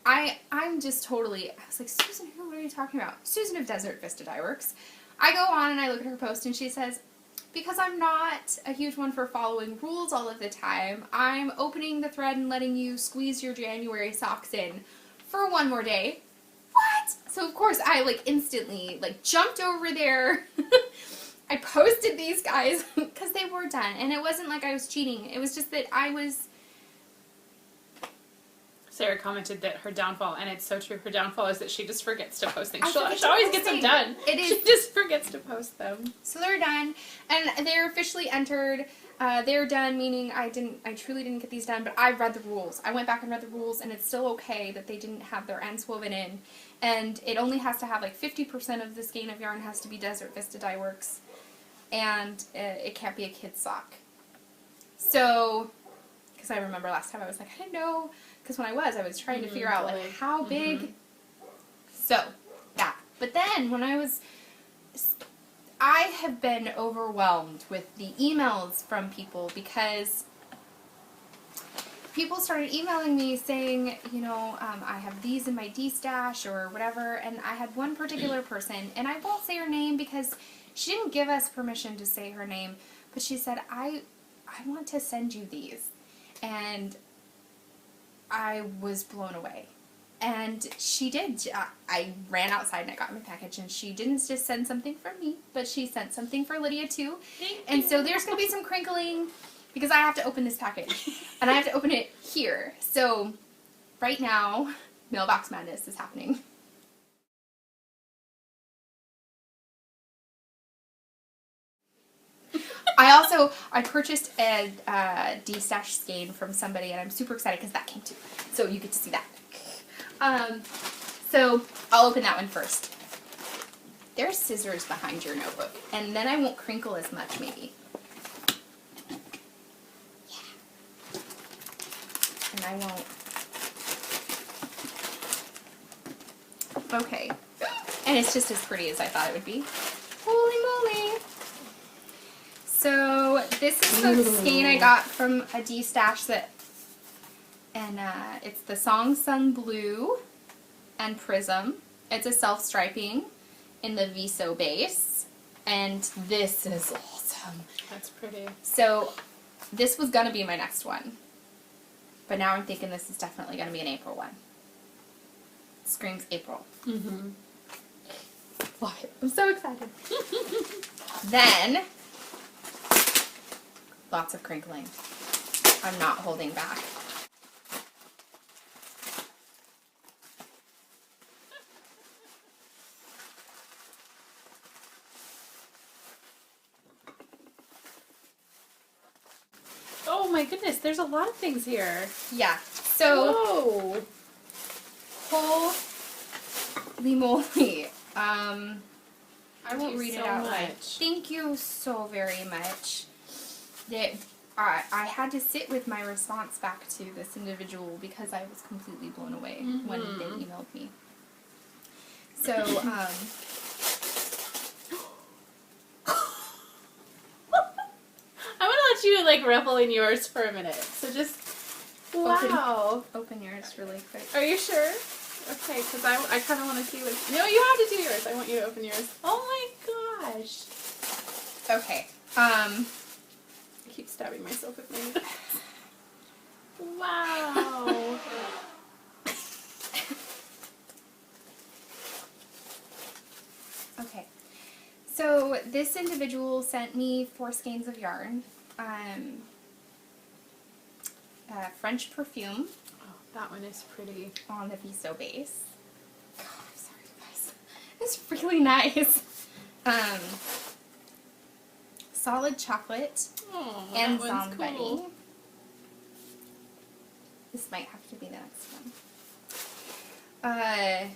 I'm just totally, I was like, Susan, who? What are you talking about? Susan of Desert Vista Dye Works. I go on and I look at her post and she says, because I'm not a huge one for following rules all of the time, I'm opening the thread and letting you squeeze your January socks in for one more day. What? So of course I like instantly like jumped over there. I posted these guys because they were done, and it wasn't like I was cheating. It was just that I was... Sarah commented that her downfall, and it's so true, her downfall is that she just forgets to post things. I She forget to always post gets them things. done. It is. She just forgets to post them. So they're done, and they're officially entered. They're done, meaning I truly didn't get these done, but I read the rules. I went back and read the rules, and it's still okay that they didn't have their ends woven in. And it only has to have like 50% of the skein of yarn has to be Desert Vista Dye Works, and it can't be a kid's sock. So, because I remember last time I was like, I didn't know, because when I was trying to figure out like how big. So, that. But then when I have been overwhelmed with the emails from people because people started emailing me saying, you know, I have these in my D-stash or whatever, and I had one particular person, and I won't say her name because she didn't give us permission to say her name, but she said, I want to send you these, and I was blown away. And she did. I ran outside and I got my package, and she didn't just send something for me, but she sent something for Lydia too. And so there's going to be some crinkling because I have to open this package, and I have to open it here. So right now, mailbox madness is happening. I purchased a D-stash skein from somebody, and I'm super excited because that came too. So you get to see that. So I'll open that one first. There's scissors behind your notebook, and then I won't crinkle as much, maybe. Yeah. And I won't. Okay. And it's just as pretty as I thought it would be. Holy moly! So this is the skein I got from a D-stash and it's the Song Sung Blue and Prism. It's a self-striping in the Viso base, and this is awesome. That's pretty. So this was gonna be my next one, but now I'm thinking this is definitely gonna be an April one. It screams April. Mm-hmm. Love it. I'm so excited. Then lots of crinkling. I'm not holding back. Oh my goodness, there's a lot of things here. Yeah. So, whoa. holy moly. I won't read it out loud. Much. Thank you so very much. I had to sit with my response back to this individual because I was completely blown away when they emailed me. So, I'm gonna let you like revel in yours for a minute. So just Open yours really quick. Are you sure? Okay, because I kind of want to see what. No, you have to do yours. I want you to open yours. Oh my gosh. Okay. I keep stabbing myself with my nails. Wow. Okay. So this individual sent me 4 skeins of yarn. French Perfume. Oh, that one is pretty. On the Viso base. God, I'm sorry, you guys. It's really nice. Solid Chocolate Oh, and that one's Zombody. cool. This might have to be the next one.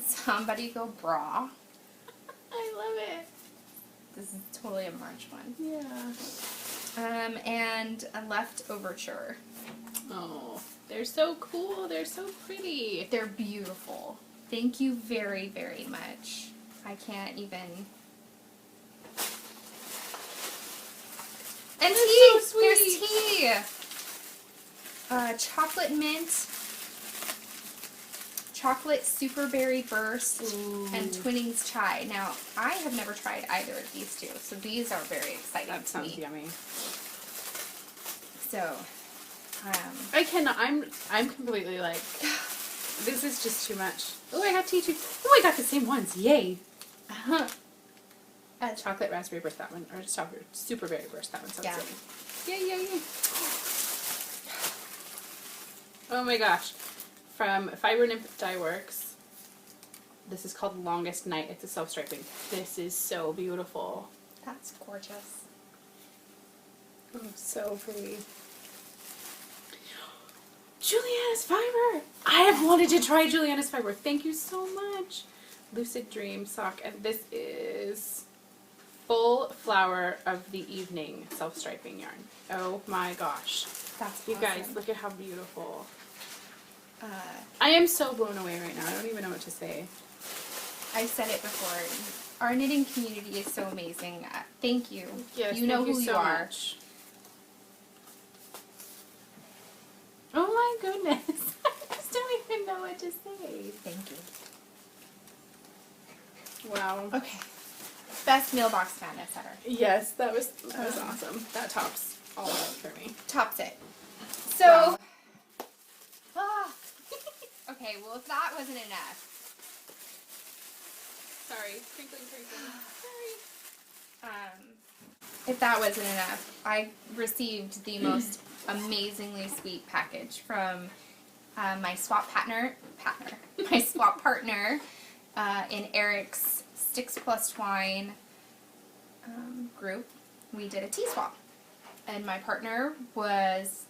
Somebody go Bragh. I love it. This is totally a March one. Yeah. And a Leftoverature. Oh, they're so cool. They're so pretty. They're beautiful. Thank you very, very much. I can't even. And tea! So There's sweet. tea! Chocolate mint. Chocolate Super Berry Burst and Twinnings Chai. Now, I have never tried either of these two, so these are very exciting That to me. sounds yummy. So, I cannot. I'm completely like, this is just too much. Oh, I got tea too. Oh, I got the same ones. Yay. Chocolate raspberry burst, that one, or chocolate super berry burst, that one sounds yummy. Yay. Oh my gosh. From Fibernymph Dye Works. This is called Longest Night. It's a self-striping. This is so beautiful. That's gorgeous. Oh, so pretty. Julianna's Fibre! I have wanted to try Julianna's Fibre. Thank you so much. Lucid Dream sock. And this is Full Flower of the Evening self-striping yarn. Oh my gosh. That's You awesome. guys, look at how beautiful. I am so blown away right now. I don't even know what to say. I said it before. Our knitting community is so amazing. Thank you. Yes, you know thank who you you so are. much. Oh my goodness. I just don't even know what to say. Thank you. Wow. Okay. Best mailbox madness ever. Yes, that was awesome. That tops all of it for me. Tops it. So. Wow. Ah. Okay, well, if that wasn't enough. Sorry, crinkling. Sorry. If that wasn't enough, I received the most amazingly sweet package from my swap partner in Eric's Sticks Twine group. We did a tea swap, and my partner was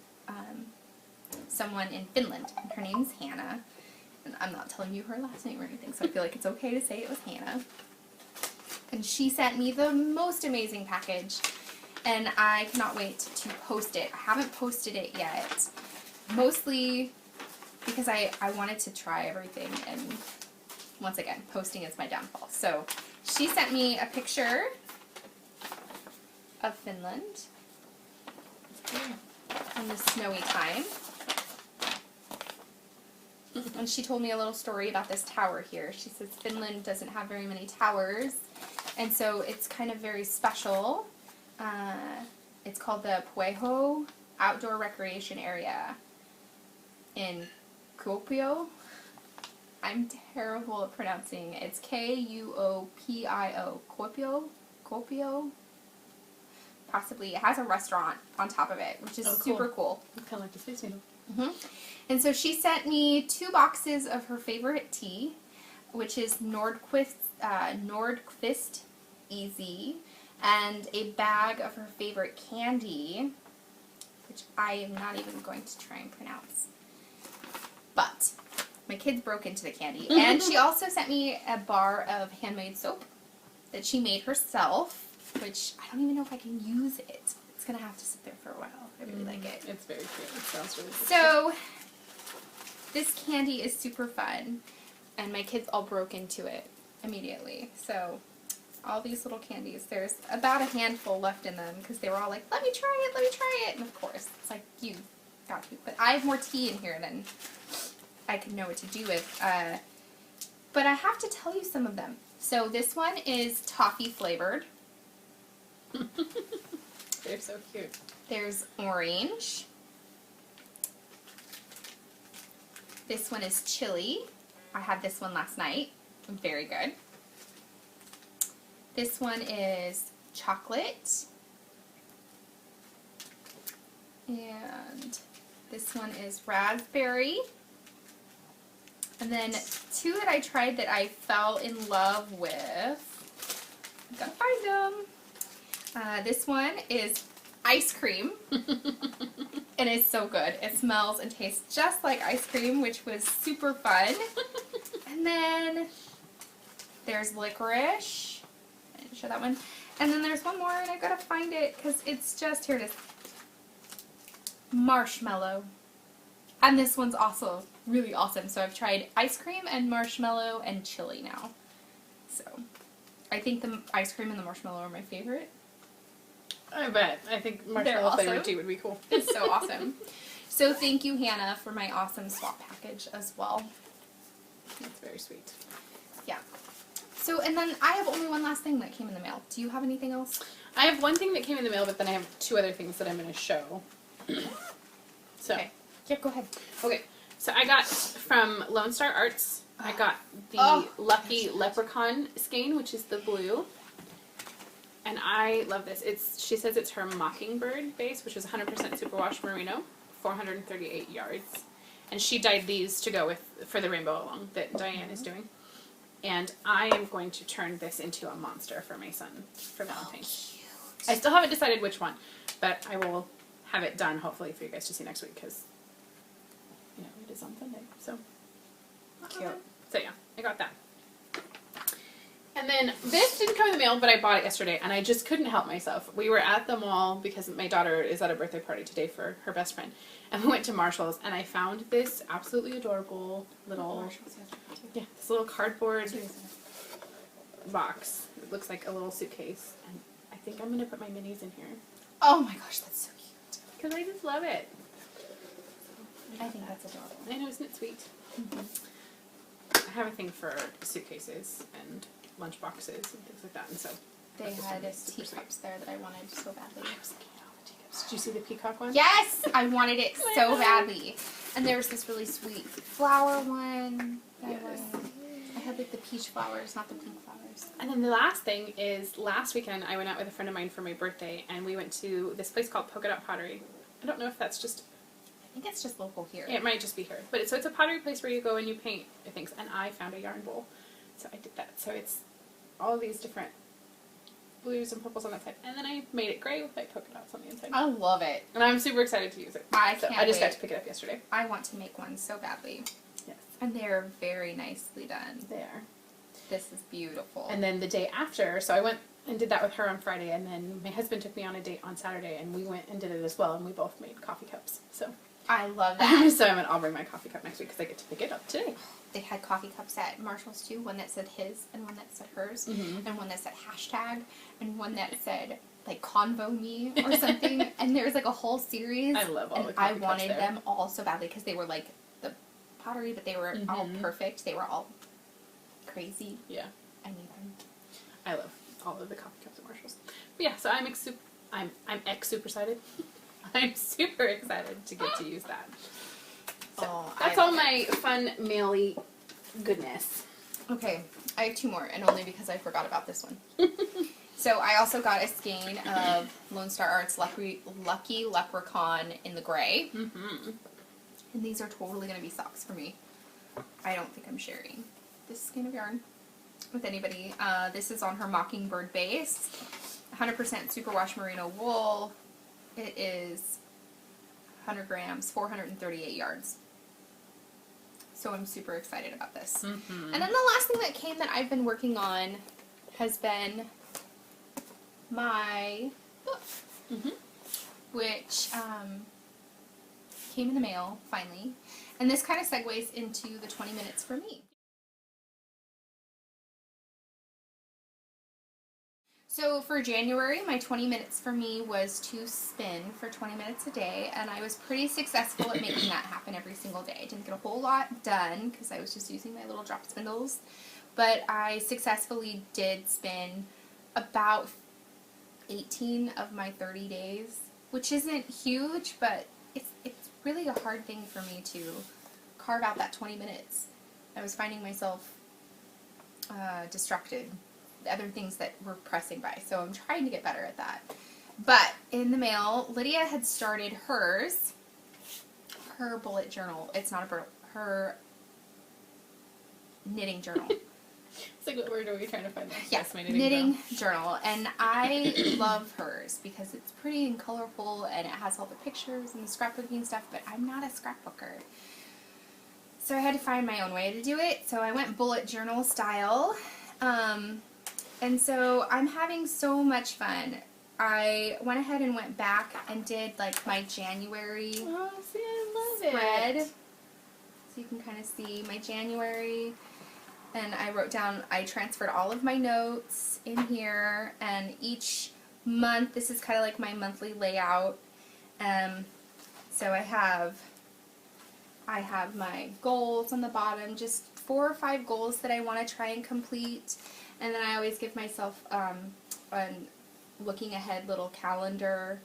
someone in Finland, and her name's Hannah. And I'm not telling you her last name or anything, so I feel like it's okay to say it was Hannah. And she sent me the most amazing package, and I cannot wait to post it. I haven't posted it yet, mostly because I wanted to try everything, and once again, posting is my downfall. So she sent me a picture of Finland in the snowy time. And she told me a little story about this tower here. She says Finland doesn't have very many towers, and so it's kind of very special. It's called the Pueho Outdoor Recreation Area in Kuopio. I'm terrible at pronouncing it. It's Kuopio. Kuopio? Possibly. It has a restaurant on top of it, which is super cool. Kind of like the Space Needle. And so she sent me 2 boxes of her favorite tea, which is Nordquist Easy, and a bag of her favorite candy, which I am not even going to try and pronounce. But my kids broke into the candy. And she also sent me a bar of handmade soap that she made herself, which I don't even know if I can use it. It's going to have to sit there for a while. I really like it. It's very cute. It sounds really good. So, this candy is super fun, and my kids all broke into it immediately. So, all these little candies, there's about a handful left in them, because they were all like, let me try it, and of course, it's like, you got to. But I have more tea in here than I could know what to do with. But I have to tell you some of them. So, this one is toffee flavored. They're so cute. There's orange. This one is chili. I had this one last night. Very good. This one is chocolate. And this one is raspberry. And then 2 that I tried that I fell in love with. I've got to find them. This one is ice cream. And it's so good. It smells and tastes just like ice cream, which was super fun. And then there's licorice. I didn't show that one. And then there's one more, and I gotta find it because it's just, here it is. Marshmallow. And this one's also really awesome. So I've tried ice cream and marshmallow and chili now. So I think the ice cream and the marshmallow are my favorite. I bet. I think marshmallow flavored tea would be cool. It's so awesome. So thank you, Hannah, for my awesome swap package as well. That's very sweet. Yeah. So, and then I have only one last thing that came in the mail. Do you have anything else? I have one thing that came in the mail, but then I have 2 other things that I'm going to show. So, Okay. Yeah, go ahead. okay. So I got from Lone Star Arts, I got the Lucky Leprechaun skein, which is the blue. And I love this. She says it's her Mockingbird base, which is 100% superwash merino, 438 yards. And she dyed these to go with for the rainbow along that Diane is doing. And I am going to turn this into a monster for my son for Valentine's. I still haven't decided which one, but I will have it done hopefully for you guys to see next week because, you know, it is on Sunday. So, Cute. So yeah, I got that. And then this didn't come in the mail, but I bought it yesterday, and I just couldn't help myself. We were at the mall because my daughter is at a birthday party today for her best friend, and we went to Marshall's, and I found this absolutely adorable little, this little cardboard box. It looks like a little suitcase, and I think I'm gonna put my minis in here Oh my gosh, that's so cute. because I just love it. I think that's adorable. I know, isn't it sweet? I have a thing for suitcases and lunch boxes and things like that, and so They had super teacups there that I wanted so badly. I was thinking all the teacups. Did you see the peacock one? Yes! I wanted it so badly. And there was this really sweet flower one. I had like the peach flowers, not the pink flowers. And then the last thing is, last weekend I went out with a friend of mine for my birthday, and we went to this place called Polka Dot Pottery. I don't know if that's just... I think it's just local here. It might just be here. But it's a pottery place where you go and you paint things, and I found a yarn bowl. So I did that. So it's all these different blues and purples on that side. And then I made it gray with like polka dots on the inside. I love it. And I'm super excited to use it. I so can't I just got wait. to pick it up yesterday. I want to make one so badly. Yes. And they're very nicely done. There. This is beautiful. And then the day after, so I went and did that with her on Friday, and then my husband took me on a date on Saturday, and we went and did it as well, and we both made coffee cups. So I love that. so I'll bring my coffee cup next week because I get to pick it up today. They had coffee cups at Marshall's too, one that said his and one that said hers, and one that said hashtag, and one that said like convo me or something. And there was like a whole series. I love all and the coffee I cups wanted there. them all so badly because they were like the pottery, but they were all perfect. They were all crazy. Yeah. I need them. I love all of the coffee cups at Marshall's. But yeah, so I'm super excited. I'm super excited to get to use that. So that's all my fun mail-y goodness. Okay, I have 2 more, and only because I forgot about this one. So I also got a skein of Lone Star Arts Lucky Leprechaun in the gray. And these are totally going to be socks for me. I don't think I'm sharing this skein of yarn with anybody. This is on her Mockingbird base. 100% superwash merino wool. It is 100 grams, 438 yards. So I'm super excited about this. And then the last thing that came that I've been working on has been my book, which came in the mail finally. And this kind of segues into the 20 minutes for me. So for January, my 20 minutes for me was to spin for 20 minutes a day, and I was pretty successful at making that happen every single day. I didn't get a whole lot done because I was just using my little drop spindles, but I successfully did spin about 18 of my 30 days, which isn't huge, but it's really a hard thing for me to carve out that 20 minutes. I was finding myself distracted. Other things that were pressing by, so I'm trying to get better at that. But in the mail, Lydia had started her bullet journal. It's not her knitting journal. It's like, what word are we trying to find? Yes, my knitting journal. And I love hers because it's pretty and colorful, and it has all the pictures and the scrapbooking stuff, but I'm not a scrapbooker. So I had to find my own way to do it, so I went bullet journal style. And so I'm having so much fun. I went ahead and went back and did like my January spread. So you can kind of see my January. And I wrote down, I transferred all of my notes in here. And each month, this is kind of like my monthly layout. So I have my goals on the bottom, just 4 or 5 goals that I want to try and complete, and then I always give myself a looking ahead little calendar,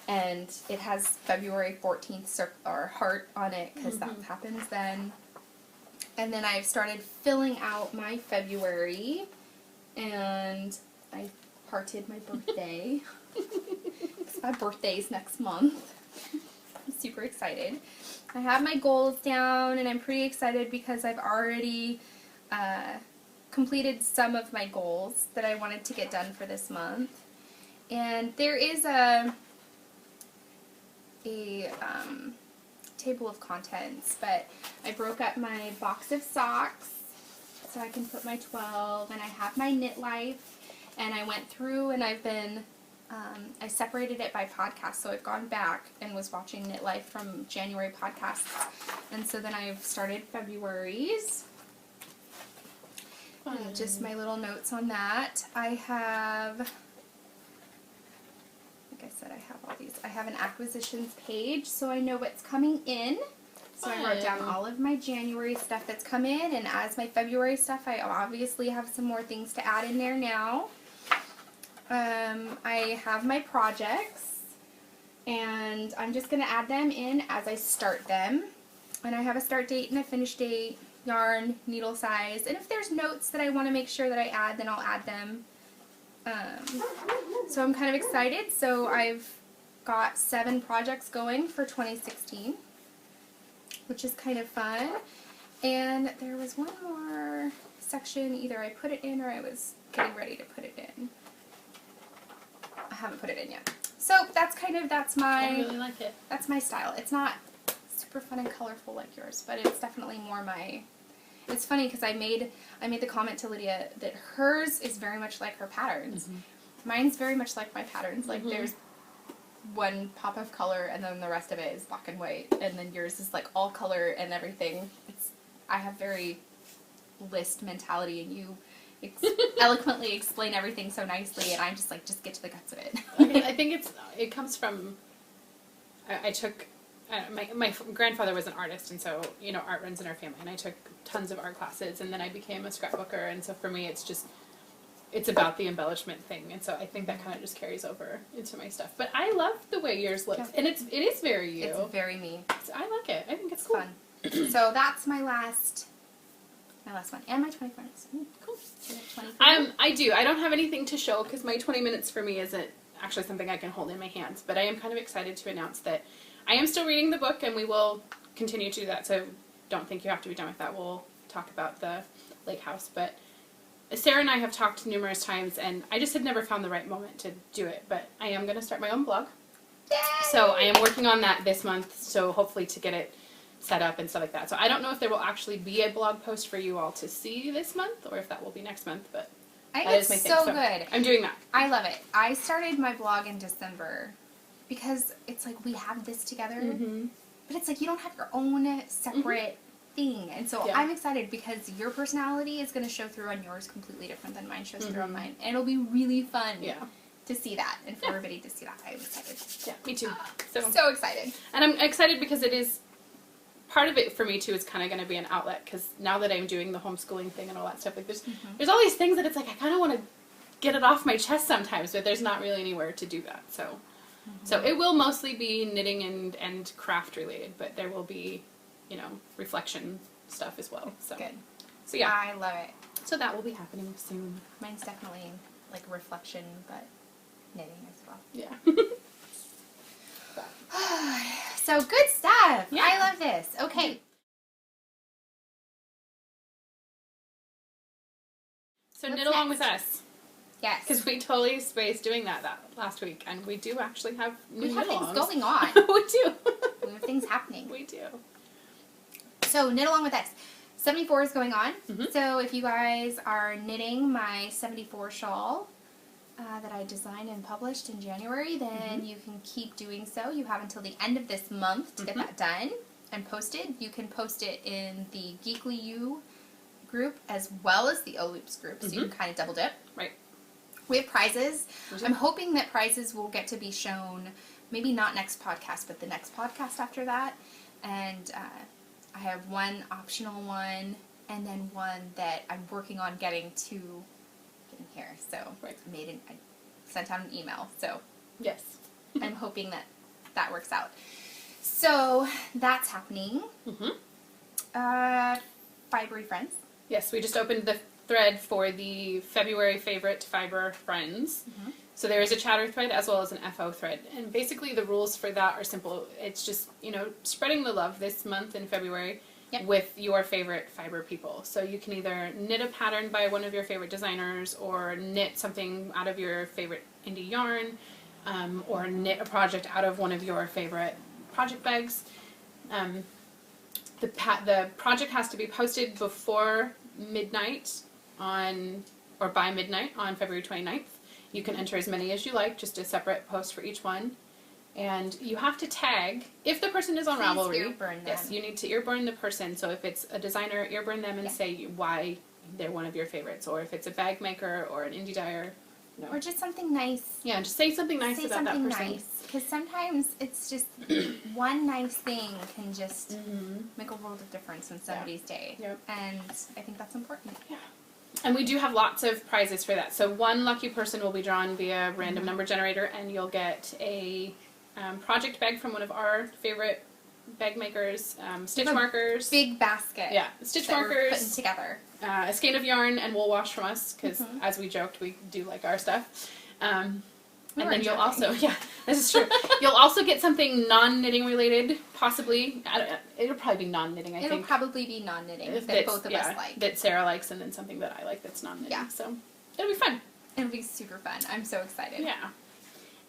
and it has February 14th or heart on it because that happens then. And then I've started filling out my February, and I hearted my birthday. My birthday's next month. I'm super excited. I have my goals down, and I'm pretty excited because I've already completed some of my goals that I wanted to get done for this month. And there is a table of contents, but I broke up my box of socks so I can put my 12, and I have my Knit Life, and I went through and I've been I separated it by podcast, so I've gone back and was watching Knit Life from January podcasts, and so then I've started February's. And just my little notes on that. I have, like I said, I have all these. I have an acquisitions page, so I know what's coming in. So I wrote down all of my January stuff that's come in, and as my February stuff, I obviously have some more things to add in there now. I have my projects, and I'm just going to add them in as I start them. And I have a start date and a finish date, yarn, needle size, and if there's notes that I want to make sure that I add, then I'll add them. So I'm kind of excited. So I've got 7 projects going for 2016, which is kind of fun. And there was one more section, either I put it in or I was getting ready to put it in. I haven't put it in yet. So that's my, I really like it. That's my style. It's not super fun and colorful like yours, but it's definitely more my, it's funny because I made the comment to Lydia that hers is very much like her patterns. Mine's very much like my patterns. Like there's one pop of color and then the rest of it is black and white, and then yours is like all color and everything. I have very list mentality, and you eloquently explain everything so nicely, and I'm just like, just get to the guts of it. I think it comes from, I took, my grandfather was an artist, and so, you know, art runs in our family, and I took tons of art classes, and then I became a scrapbooker, and so for me it's about the embellishment thing, and so I think that kind of just carries over into my stuff. But I love the way yours looks, and it is very you. It's very me. So I like it. I think it's cool. Fun. So that's my last one, and my 20 minutes. Cool. 20 I do. I don't have anything to show because my 20 minutes for me isn't actually something I can hold in my hands, but I am kind of excited to announce that I am still reading the book, and we will continue to do that, so don't think you have to be done with that. We'll talk about the lake house, but Sarah and I have talked numerous times, and I just had never found the right moment to do it, but I am going to start my own blog. Yay! So I am working on that this month, so hopefully to get it set up and stuff like that. So I don't know if there will actually be a blog post for you all to see this month, or if that will be next month, but that is my thing. So good. I'm doing that. I love it. I started my blog in December because it's like we have this together, but it's like you don't have your own separate thing. And so I'm excited because your personality is going to show through on yours completely different than mine shows through on mine. And it'll be really fun to see that and for everybody to see that. I'm excited. Yeah, me too. So excited. And I'm excited because it is, part of it for me too is kind of going to be an outlet, because now that I'm doing the homeschooling thing and all that stuff, like there's all these things that it's like I kind of want to get it off my chest sometimes, but there's not really anywhere to do that. So so it will mostly be knitting and craft related, but there will be, you know, reflection stuff as well. So good. So yeah, I love it. so that will be happening soon. Mine's definitely like reflection, but knitting as well. Yeah. So good stuff. Yeah. I love this. Okay. So What's knit along next? with us, Yes. because we totally spaced doing that last week, and we do actually have new We have things knit-alongs. going on. We do. We have things happening. We do. So knit along with us. 74 is going on. So if you guys are knitting my 74 shawl that I designed and published in January, then you can keep doing so. You have until the end of this month to get that done and posted. You can post it in the Geekly You group as well as the Ohloops group, so you can kind of double dip. Right. We have prizes. I'm hoping that prizes will get to be shown, maybe not next podcast, but the next podcast after that. And I have one optional one and then one that I'm working on getting here. So Right. I sent out an email. So Yes. I'm hoping that works out. So that's happening. Fibre Friends. Yes, we just opened the thread for the February favorite Fibre Friends. So there is a chatter thread as well as an FO thread. And basically the rules for that are simple. It's just, spreading the love this month in February with your favorite Fibre people. So you can either knit a pattern by one of your favorite designers, or knit something out of your favorite indie yarn, or knit a project out of one of your favorite project bags. The project has to be posted before midnight by midnight on February 29th. You can enter as many as you like, just a separate post for each one. And you have to tag, if the person is on Ravelry, earburn them. yes, you need to earburn the person. So if it's a designer, earburn them and say why they're one of your favorites. Or if it's a bag maker or an indie dyer. Or just something nice. Yeah, just say something nice about that person. Because sometimes it's just one nice thing can just make a world of difference in somebody's day. Yep. And I think that's important. Yeah. And we do have lots of prizes for that. So one lucky person will be drawn via random number generator, and you'll get a project bag from one of our favorite bag makers, stitch markers. Big basket. Yeah, stitch that markers. We're putting together. A skein of yarn and wool wash from us, because as we joked, we do like our stuff. And then you'll also, this is true. You'll also get something non-knitting related, possibly. It'll probably be non-knitting, I think. It'll probably be non-knitting that both of us like. That Sarah likes, and then something that I like that's non-knitting. Yeah. So it'll be fun. It'll be super fun. I'm so excited. Yeah.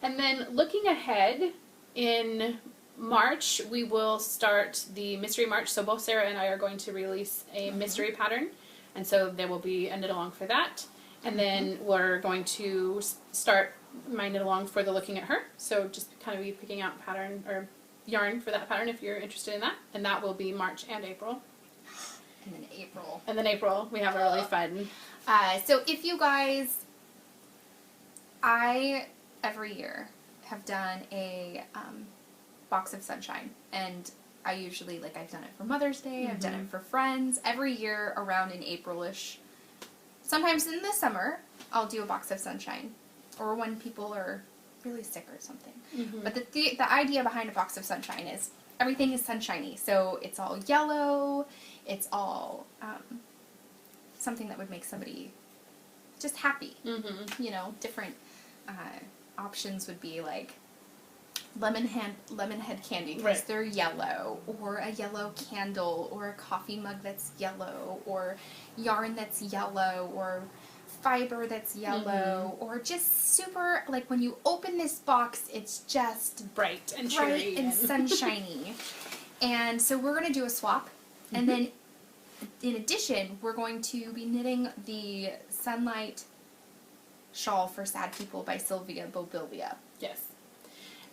And then looking ahead, in March, we will start the Mystery March. So both Sarah and I are going to release a mystery pattern. And so there will be a knit along for that. And then we're going to start my knit along for the Looking at Her. So just kind of be picking out pattern or yarn for that pattern if you're interested in that. And that will be March and April. And then April. We have a really fun. So if you guys, I every year have done a box of sunshine, and I usually I've done it for Mother's Day. I've done it for friends. Every year around in April-ish. Sometimes in the summer, I'll do a box of sunshine, or when people are really sick or something. But the idea behind a box of sunshine is everything is sunshiny. So it's all yellow. It's all something that would make somebody just happy. Different options would be like lemon head candy because they're yellow, or a yellow candle, or a coffee mug that's yellow, or yarn that's yellow, or fiber that's yellow, or just super, when you open this box, it's just bright and cheery and sunshiny. And so we're going to do a swap, and then in addition, we're going to be knitting the Sunlight Shawl for Sad People by Sylvia Bobilvia. Yes.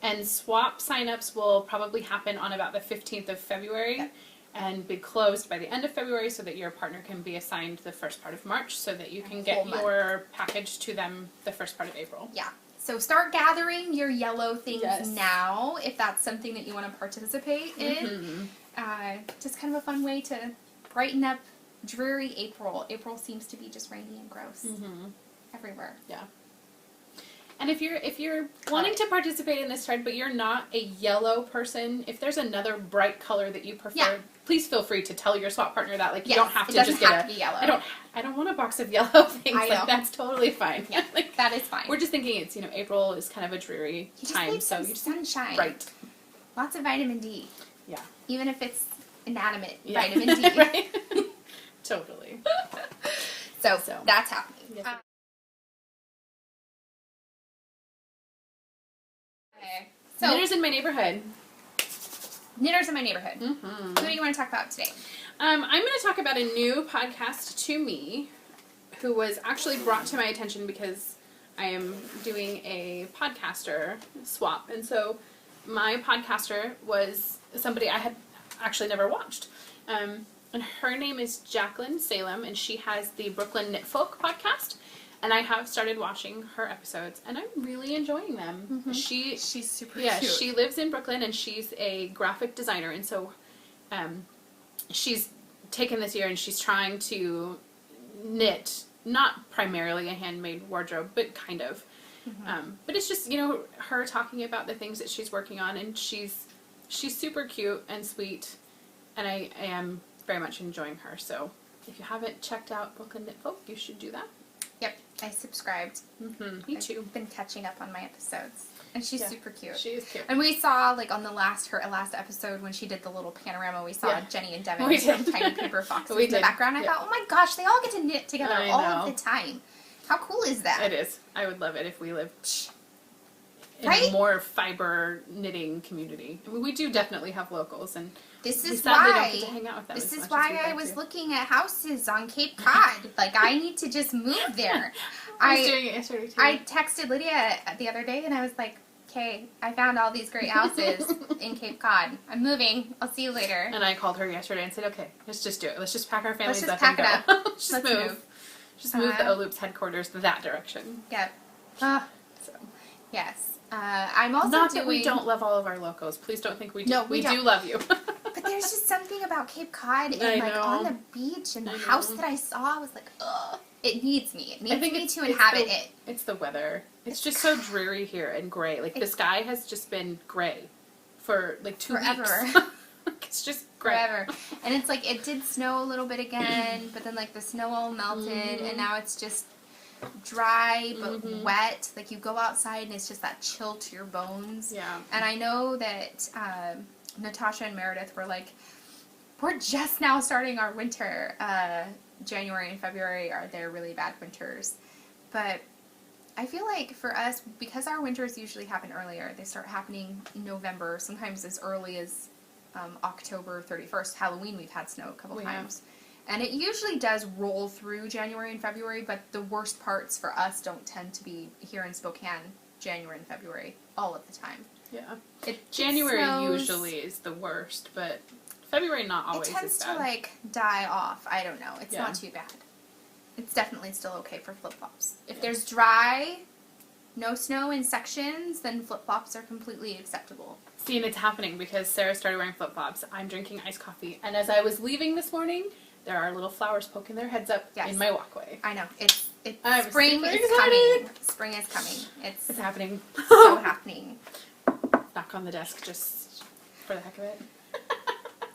And swap sign-ups will probably happen on about the 15th of February and be closed by the end of February so that your partner can be assigned the first part of March so that you can get your package to them the first part of April. Yeah. So start gathering your yellow things now if that's something that you want to participate in. Just kind of a fun way to brighten up dreary April. April seems to be just rainy and gross everywhere. Yeah. And if you're wanting to participate in this thread, but you're not a yellow person, if there's another bright color that you prefer, please feel free to tell your swap partner that. You don't have to just get be yellow. I don't want a box of yellow things. I know. That's totally fine. Yeah, that is fine. We're just thinking it's April is kind of a dreary time, so you just sunshine. Right. Lots of vitamin D. Yeah. Even if it's inanimate vitamin D. Right. Totally. So that's happening. Yes. So, Knitters in my neighborhood. Knitters in my neighborhood. Who do you want to talk about today? I'm going to talk about a new podcast to me who was actually brought to my attention because I am doing a podcaster swap. And so my podcaster was somebody I had actually never watched. And her name is Jacqueline Salem, and she has the Brooklyn Knit Folk podcast. And I have started watching her episodes, and I'm really enjoying them. She's super cute. She lives in Brooklyn, and she's a graphic designer, and so she's taken this year and she's trying to knit, not primarily a handmade wardrobe, but kind of. But it's just, you know, her talking about the things that she's working on, and she's super cute and sweet, and I am very much enjoying her. So if you haven't checked out Book of Knit Folk, you should do that. Yep, I subscribed. Me too. I've been catching up on my episodes. And she's super cute. She is cute. And we saw, like, on her last episode when she did the little panorama, we saw Jenny and Devin We from did. Tiny Paper Foxes We in the did. background. I thought, oh my gosh, they all get to knit together I all know. of the time. How cool is that? It is. I would love it if we lived in Right? a more fiber knitting community. I mean, we do definitely have locals, and This we is sadly why. don't get to hang out with them This as is much as why we'd I like was to. looking at houses on Cape Cod. Like, I need to just move there. I was doing it yesterday too. I texted Lydia the other day and I was like, okay, I found all these great houses in Cape Cod. I'm moving. I'll see you later. And I called her yesterday and said, okay, let's just do it. Let's just pack our families just up pack and it go. up. Just Let's move. move. Just move the Ohloops headquarters that direction. Yep. So. Yes. I'm also Not doing... that we don't love all of our locals. Please don't think we do. No, we don't. do love you. But there's just something about Cape Cod and, I like, know. on the beach and the I house know. that I saw, I was like, ugh. It needs me. It needs me to it's inhabit the, it. It's the weather. It's just so dreary here and gray. Like, the sky has just been gray for, like, 2 Forever. weeks. It's just gray. Forever. And it's like, it did snow a little bit again, but then, like, the snow all melted, and now it's just dry but wet. Like, you go outside and it's just that chill to your bones. Yeah. And I know that Natasha and Meredith were like, we're just now starting our winter. January and February are their really bad winters. But I feel like for us, because our winters usually happen earlier, they start happening in November, sometimes as early as October 31st. Halloween, we've had snow a couple times. And it usually does roll through January and February, but the worst parts for us don't tend to be here in Spokane, January and February, all of the time. Yeah. January usually is the worst, but February not always It tends as bad. to, like, die off. I don't know. It's Yeah. not too bad. It's definitely still okay for flip-flops. If there's dry, no snow in sections, then flip-flops are completely acceptable. See, and it's happening because Sarah started wearing flip-flops. I'm drinking iced coffee. And as I was leaving this morning, there are little flowers poking their heads up in my walkway. I know. I'm Spring super is excited. coming. Spring is coming. It's happening. so happening. Knock on the desk just for the heck of it.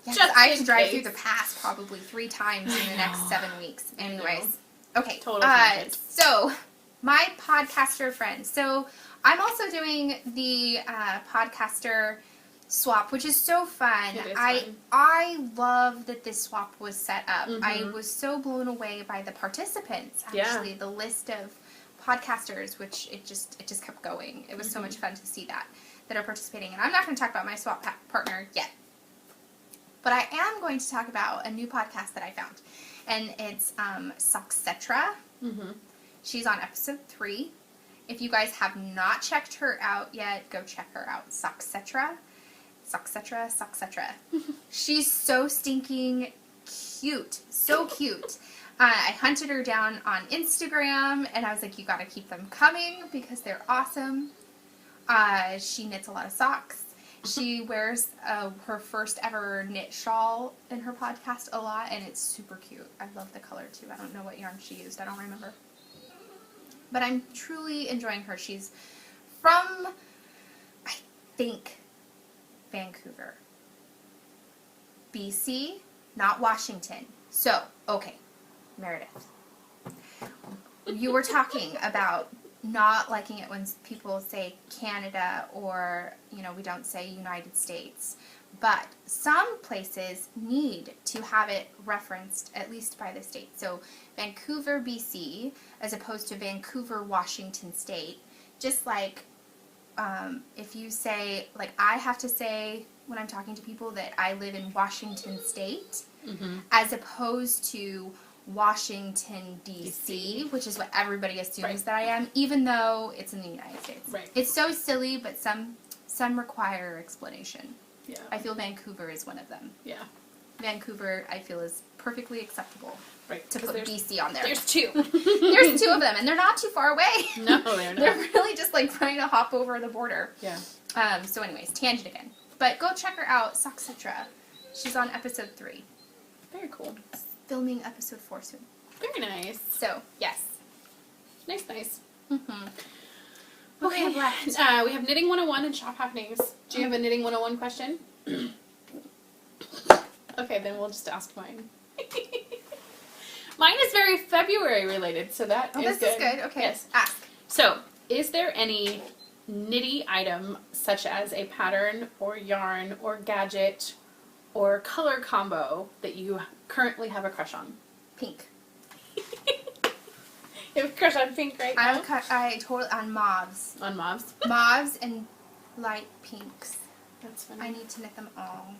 Yes, Just I have to in drive case. through the pass probably 3 times in the next 7 weeks. Anyways. Okay. Total tangent. So, my podcaster friends. So, I'm also doing the podcaster swap, which is so fun. It is fun. I love that this swap was set up. Mhm. I was so blown away by the participants, actually, the list of podcasters, which it just kept going. It was so much fun to see that are participating. And I'm not going to talk about my swap partner yet. But I am going to talk about a new podcast that I found. And it's Socksetra. She's on episode 3. If you guys have not checked her out yet, go check her out. Socksetra. She's so stinking cute. So cute. I hunted her down on Instagram, and I was like, you gotta keep them coming because they're awesome. She knits a lot of socks. She wears her first ever knit shawl in her podcast a lot, and it's super cute. I love the color, too. I don't know what yarn she used. I don't remember. But I'm truly enjoying her. She's from, I think, Vancouver. BC, not Washington. So, okay, Meredith. You were talking about not liking it when people say Canada or, we don't say United States. But some places need to have it referenced at least by the state. So Vancouver, BC, as opposed to Vancouver, Washington State. Just like if you say, like I have to say when I'm talking to people that I live in Washington State, as opposed to Washington, D.C., which is what everybody assumes that I am, even though it's in the United States. It's so silly, but some require explanation. Yeah. I feel Vancouver is one of them. Yeah. Vancouver, I feel, is perfectly acceptable to 'cause put BC on there. There's 2. There's 2 of them, and they're not too far away. No, they're not. They're really just like trying to hop over the border. Yeah. So anyways, tangent again. But go check her out, Socksetra. She's on episode 3. Very cool. Filming episode 4 soon. Very nice. So, yes. Nice, nice. Mm-hmm. Okay. We have left. We have Knitting 101 and Shop Happenings. Do you have a Knitting 101 question? Okay, then we'll just ask mine. Mine is very February related, so that is this good. is good. Okay. Yes. Ask. So, is there any nitty item such as a pattern or yarn or gadget or color combo that you currently have a crush on? Pink. You have a crush on pink right now? I totally on mauves. On mauves? Mauves and light pinks. That's funny. I need to knit them all.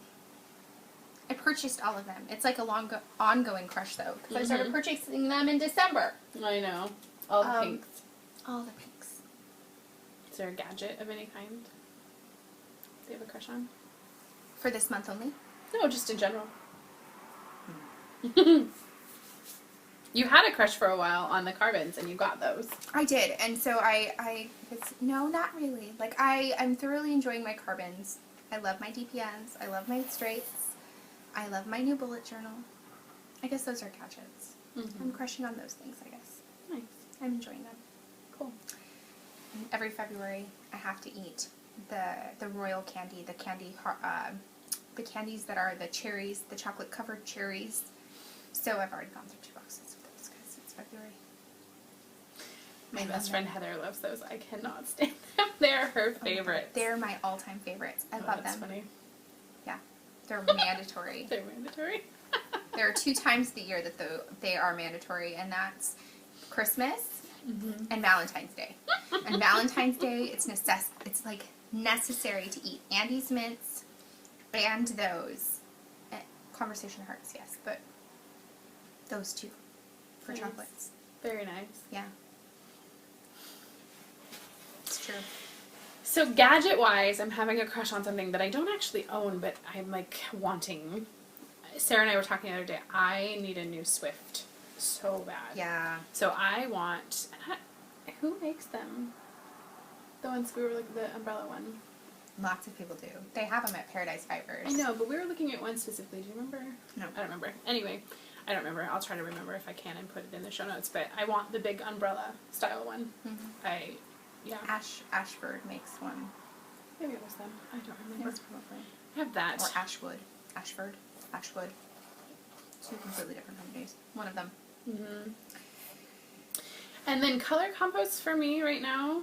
I purchased all of them. It's like a long ongoing crush though, because I started purchasing them in December. I know. All the pinks. All the pinks. Is there a gadget of any kind do you have a crush on? For this month only? No, just in general. You had a crush for a while on the carbons, and you got those. I did, and so no, not really. Like, I'm thoroughly enjoying my carbons. I love my DPNs. I love my straights. I love my new bullet journal. I guess those are gadgets. Mm-hmm. I'm crushing on those things, I guess. Nice. I'm enjoying them. Cool. And every February, I have to eat the royal candy, the candies that are the cherries, the chocolate-covered cherries. So I've already gone through 2 boxes of those because it's February. My best friend Heather loves those. I cannot stand them. They're her favorites. They're my all-time favorites. I love that's them. Funny. Yeah, they're mandatory. They're mandatory. There are 2 times a year that they are mandatory, and that's Christmas and Valentine's Day. And Valentine's Day, it's like necessary to eat Andes mints and those. Conversation Hearts, yes, but those 2 for Nice. chocolates. Very nice. Yeah. It's true. So gadget-wise, I'm having a crush on something that I don't actually own, but I'm like wanting. Sarah and I were talking the other day. I need a new Swift so bad. Yeah. So I want. Who makes them? The ones we were looking, the umbrella one. Lots of people do. They have them at Paradise Fibers. I know, but we were looking at one specifically. Do you remember? No. I don't remember. Anyway, I don't remember. I'll try to remember if I can and put it in the show notes. But I want the big umbrella style one. Mm-hmm. Yeah. Ashford makes one. Maybe it was them. I don't remember. Yes, probably. I have that. Or Ashwood. Ashford. Ashwood. 2 completely different companies. One of them. Mm-hmm. And then color combos for me right now,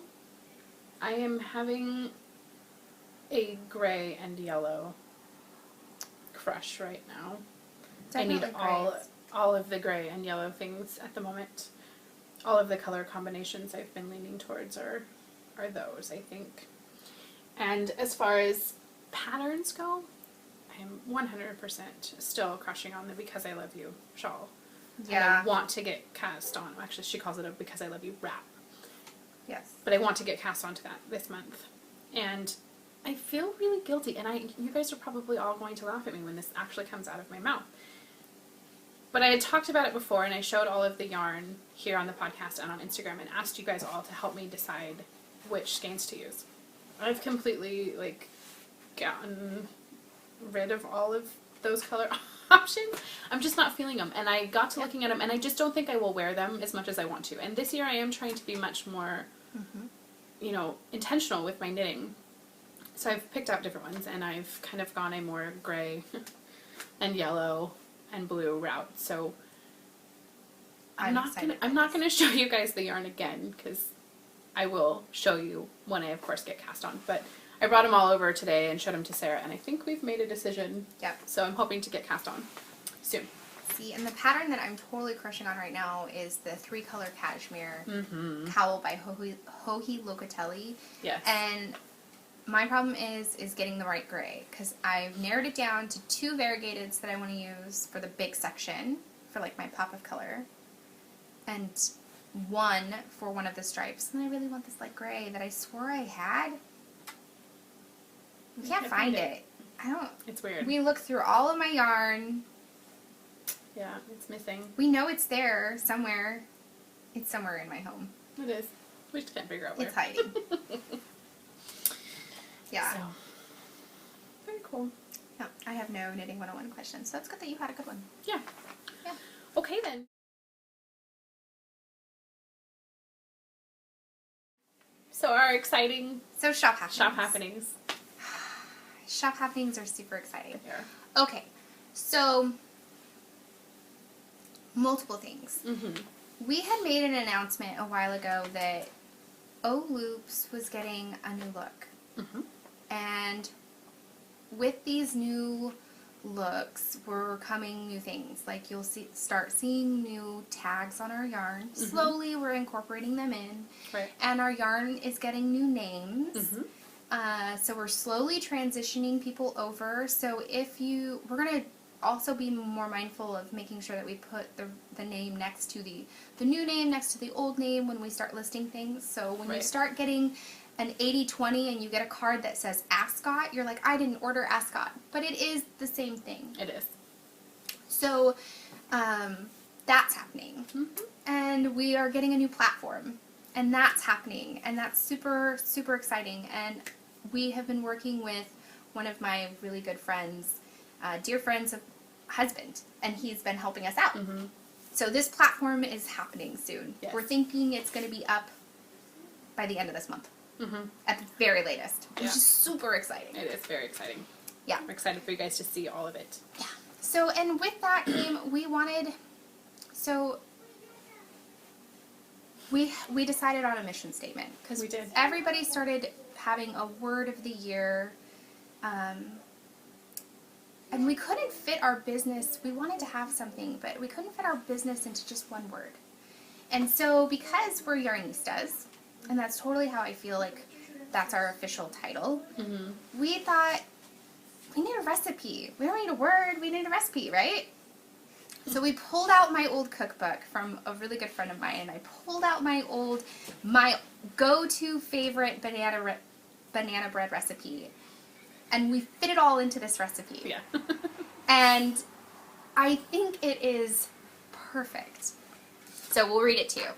I am having a gray and yellow crush right now. Definitely I need all of the gray and yellow things at the moment. All of the color combinations I've been leaning towards are those, I think. And as far as patterns go, I am 100% still crushing on the Because I Love You shawl. Yeah. And I want to get cast on. Actually, she calls it a Because I Love You wrap. Yes. But I want to get cast onto that this month. And I feel really guilty. And you guys are probably all going to laugh at me when this actually comes out of my mouth. But I had talked about it before, and I showed all of the yarn here on the podcast and on Instagram and asked you guys all to help me decide which skeins to use. I've completely, gotten rid of all of those color options. I'm just not feeling them. And I got to looking at them, and I just don't think I will wear them as much as I want to. And this year I am trying to be much more, intentional with my knitting. So I've picked out different ones, and I've kind of gone a more gray and yellow and blue route. So I'm not gonna show you guys the yarn again, because I will show you when I of course get cast on. But I brought them all over today and showed them to Sarah, and I think we've made a decision. Yep. So I'm hoping to get cast on soon. See, and the pattern that I'm totally crushing on right now is the 3-color cashmere cowl by Joji Locatelli. Yes. And my problem is getting the right gray, because I've narrowed it down to 2 variegateds that I want to use for the big section, for like my pop of color, and 1 for one of the stripes. And I really want this light gray that I swore I had. We can't find it. I don't. It's weird. We looked through all of my yarn. Yeah, it's missing. We know it's there somewhere. It's somewhere in my home. It is. We just can't figure out where. It's hiding. Yeah. So, very cool. No, I have no Knitting 101 questions, so it's good that you had a good one. Yeah. Yeah. Okay then. So our exciting shop happenings. Shop happenings. Shop happenings are super exciting. Yeah. Okay, so multiple things. Mm-hmm. We had made an announcement a while ago that Ohloops was getting a new look. Mm-hmm. And with these new looks were coming new things. Like you'll start seeing new tags on our yarn. Mm-hmm. Slowly we're incorporating them in. Right. And our yarn is getting new names. Mm-hmm. So we're slowly transitioning people over. So we're going to also be more mindful of making sure that we put the name next to the new name next to the old name when we start listing things. So when you start getting an 80/20 and you get a card that says Ascot, you're like, I didn't order Ascot. But it is the same thing. It is. So that's happening. Mm-hmm. And we are getting a new platform. And that's happening. And that's super, super exciting. And we have been working with one of my really good friends, dear friends of husband, and he's been helping us out. Mm-hmm. So this platform is happening soon. Yes. We're thinking it's going to be up by the end of this month. Mm-hmm. At the very latest. Which Yeah. is super exciting. It is very exciting. Yeah. I'm excited for you guys to see all of it. Yeah. So, and with that came, we decided on a mission statement. Because We did. everybody started having a word of the year. And we couldn't fit our business. We wanted to have something, but we couldn't fit our business into just one word. And so because we're Yarnistas, and that's totally how I feel like that's our official title, Mm-hmm. we thought, we need a recipe. We don't need a word, we need a recipe, right? So we pulled out my old cookbook from a really good friend of mine, and I pulled out my go-to favorite banana bread recipe. And we fit it all into this recipe. Yeah. And I think it is perfect. So we'll read it to you.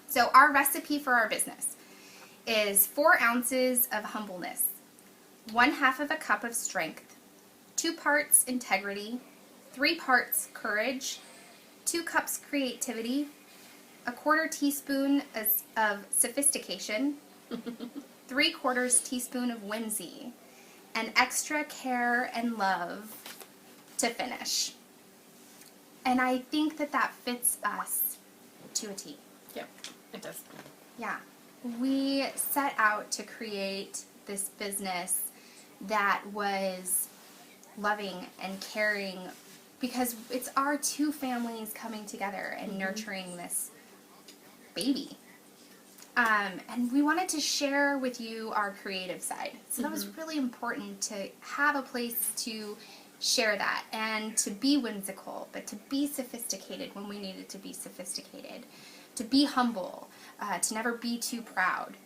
So our recipe for our business is 4 ounces of humbleness, 1/2 of a cup of strength, 2 parts integrity, 3 parts courage, 2 cups creativity, 1/4 teaspoon of sophistication, 3/4 teaspoon of whimsy, and extra care and love to finish. And I think that fits us to a T. Yep, it does. Yeah. We set out to create this business that was loving and caring because it's our 2 families coming together and nurturing this baby. And we wanted to share with you our creative side. So that was really important to have a place to share that and to be whimsical, but to be sophisticated when we needed to be sophisticated, to be humble, to never be too proud,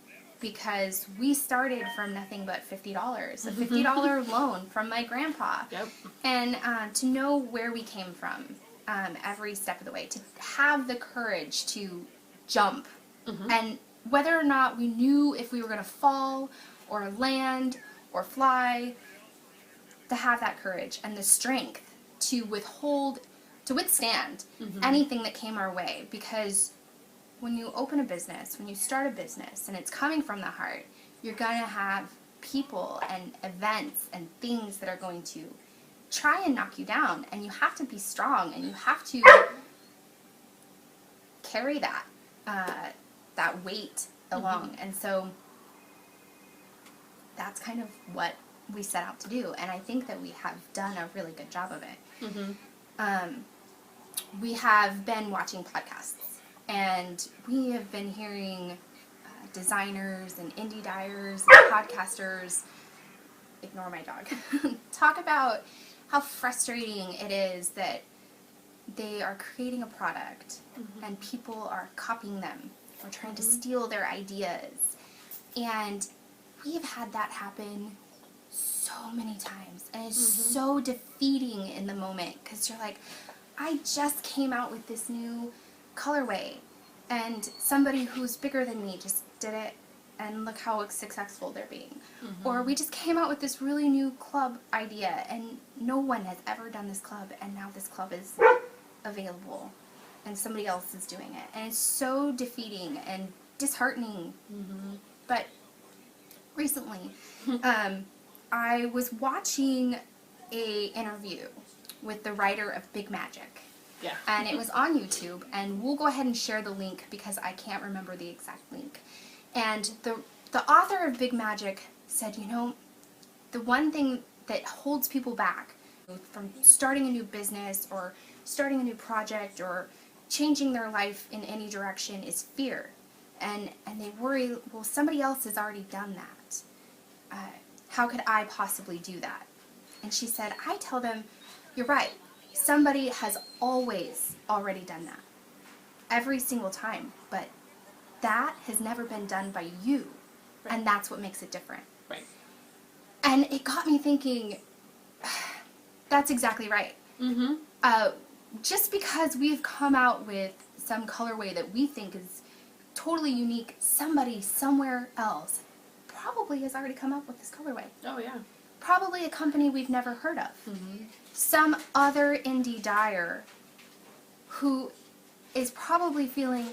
because we started from nothing but $50, a $50 loan from my grandpa. Yep. And to know where we came from every step of the way, to have the courage to jump, and whether or not we knew if we were going to fall or land or fly, to have that courage and the strength to withstand anything that came our way. Because when you open a business, when you start a business and it's coming from the heart, you're going to have people and events and things that are going to try and knock you down, and you have to be strong and you have to carry that weight along. And so that's kind of what we set out to do, and I think that we have done a really good job of it. We have been watching podcasts, and we have been hearing designers and indie dyers and podcasters, ignore my dog, talk about how frustrating it is that they are creating a product and people are copying them or trying to steal their ideas. And we've had that happen so many times, and it's so defeating in the moment, because you're like, I just came out with this new colorway and somebody who's bigger than me just did it and look how successful they're being. Or we just came out with this really new club idea and no one has ever done this club and now this club is available and somebody else is doing it. And it's so defeating and disheartening. But recently, I was watching a interview with the writer of Big Magic. Yeah. And it was on YouTube, and we'll go ahead and share the link because I can't remember the exact link. And the author of Big Magic said, you know, the one thing that holds people back from starting a new business or starting a new project or changing their life in any direction is fear. And they worry, well, somebody else has already done that. How could I possibly do that? And she said, I tell them, you're right. Somebody has always already done that. Every single time. But that has never been done by you. Right. And that's what makes it different. Right. And it got me thinking, that's exactly right. Just because we've come out with some colorway that we think is totally unique, somebody somewhere else probably has already come up with this colorway. Oh, yeah. Probably a company we've never heard of. Some other indie dyer who is probably feeling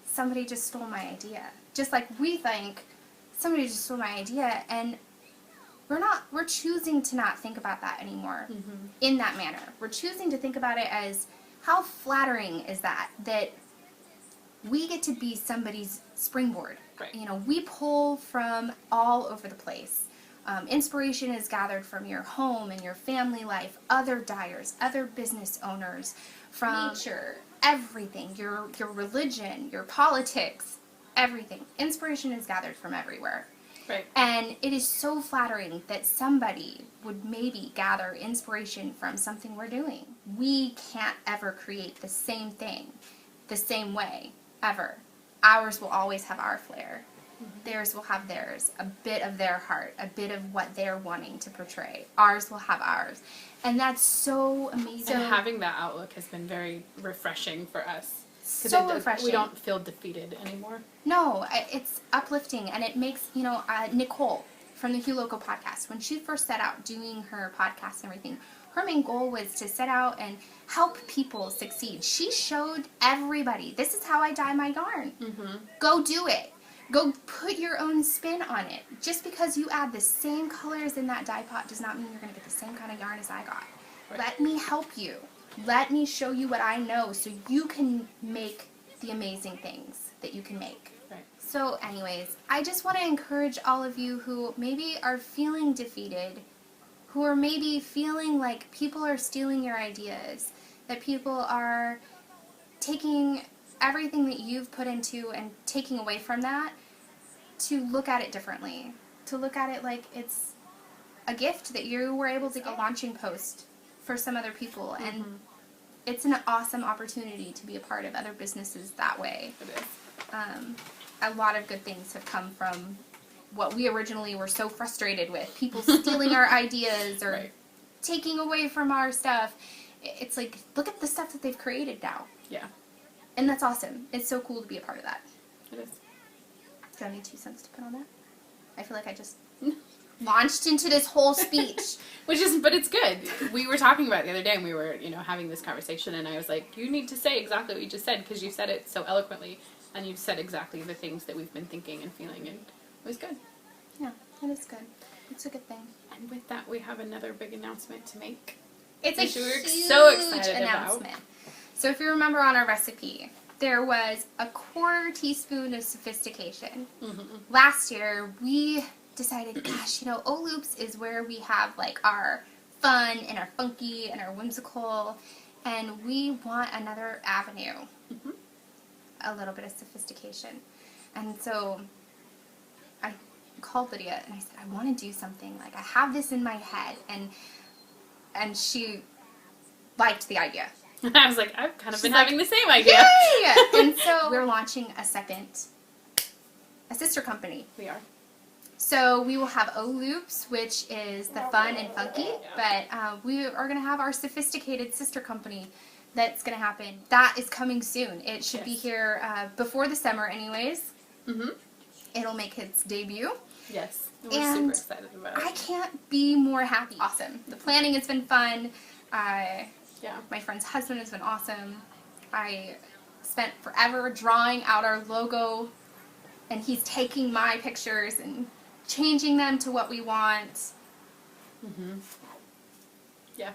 somebody just stole my idea. Just like we think somebody just stole my idea, and we're choosing to not think about that anymore in that manner. We're choosing to think about it as how flattering is that we get to be somebody's springboard. Right. You know, we pull from all over the place. Inspiration is gathered from your home and your family life, other dyers, other business owners, from nature, everything, your religion, your politics, everything. Inspiration is gathered from everywhere. Right. And it is so flattering that somebody would maybe gather inspiration from something we're doing. We can't ever create the same thing the same way, ever. Ours will always have our flair. Theirs will have theirs, a bit of their heart, a bit of what they're wanting to portray. Ours will have ours. And that's so amazing. And having that outlook has been very refreshing for us. So refreshing. We don't feel defeated anymore. No, it's uplifting, and it makes, you know, Nicole from the Hugh Loco podcast, when she first set out doing her podcast and everything, her main goal was to set out and help people succeed. She showed everybody, this is how I dye my yarn. Go do it. Go put your own spin on it. Just because you add the same colors in that dye pot does not mean you're going to get the same kind of yarn as I got. Right. Let me help you. Let me show you what I know so you can make the amazing things that you can make. Right. So anyways, I just want to encourage all of you who maybe are feeling defeated, who are maybe feeling like people are stealing your ideas, that people are taking everything that you've put into and taking away from that, to look at it differently. To look at it like it's a gift that you were able to get a launching post for some other people. And it's an awesome opportunity to be a part of other businesses that way. It is. A lot of good things have come from what we originally were so frustrated with. People stealing our ideas or taking away from our stuff. It's like, look at the stuff that they've created now. Yeah. And that's awesome. It's so cool to be a part of that. It is. Do I need 2 cents to put on that? I feel like I just launched into this whole speech. But it's good. We were talking about it the other day, and we were, having this conversation, and I was like, you need to say exactly what you just said, because you said it so eloquently, and you said exactly the things that we've been thinking and feeling, and it was good. Yeah, it is good. It's a good thing. And with that, we have another big announcement to make. It's a huge so announcement. So if you remember on our recipe, there was a 1/4 teaspoon of sophistication. Last year, we decided, gosh, Ohloops is where we have like our fun and our funky and our whimsical, and we want another avenue, a little bit of sophistication. And so I called Lydia and I said, I want to do something, like I have this in my head, and she liked the idea. I was like, I've kind of been having the same idea. Yay! And so we're launching a sister company. We are. So we will have Ohloops, which is the fun and funky, but we are going to have our sophisticated sister company that's going to happen. That is coming soon. It should be here before the summer anyways. it'll make its debut. Yes. We're And super excited about it. I can't be more happy. Awesome. The planning has been fun. Yeah. My friend's husband has been awesome. I spent forever drawing out our logo, and he's taking my pictures and changing them to what we want. Mm-hmm. Yeah.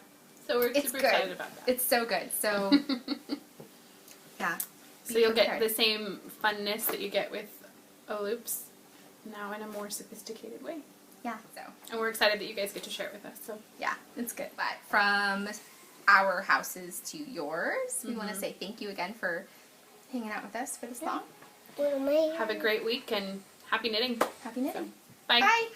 So we're It's super good. excited about that. It's so good. So, yeah. So you'll get the same funness that you get with Ohloops, now in a more sophisticated way. Yeah, so. And we're excited that you guys get to share it with us. So Yeah, it's good. But from our houses to yours, we want to say thank you again for hanging out with us for this long. have a great week and happy knitting. Happy knitting. Bye. Bye.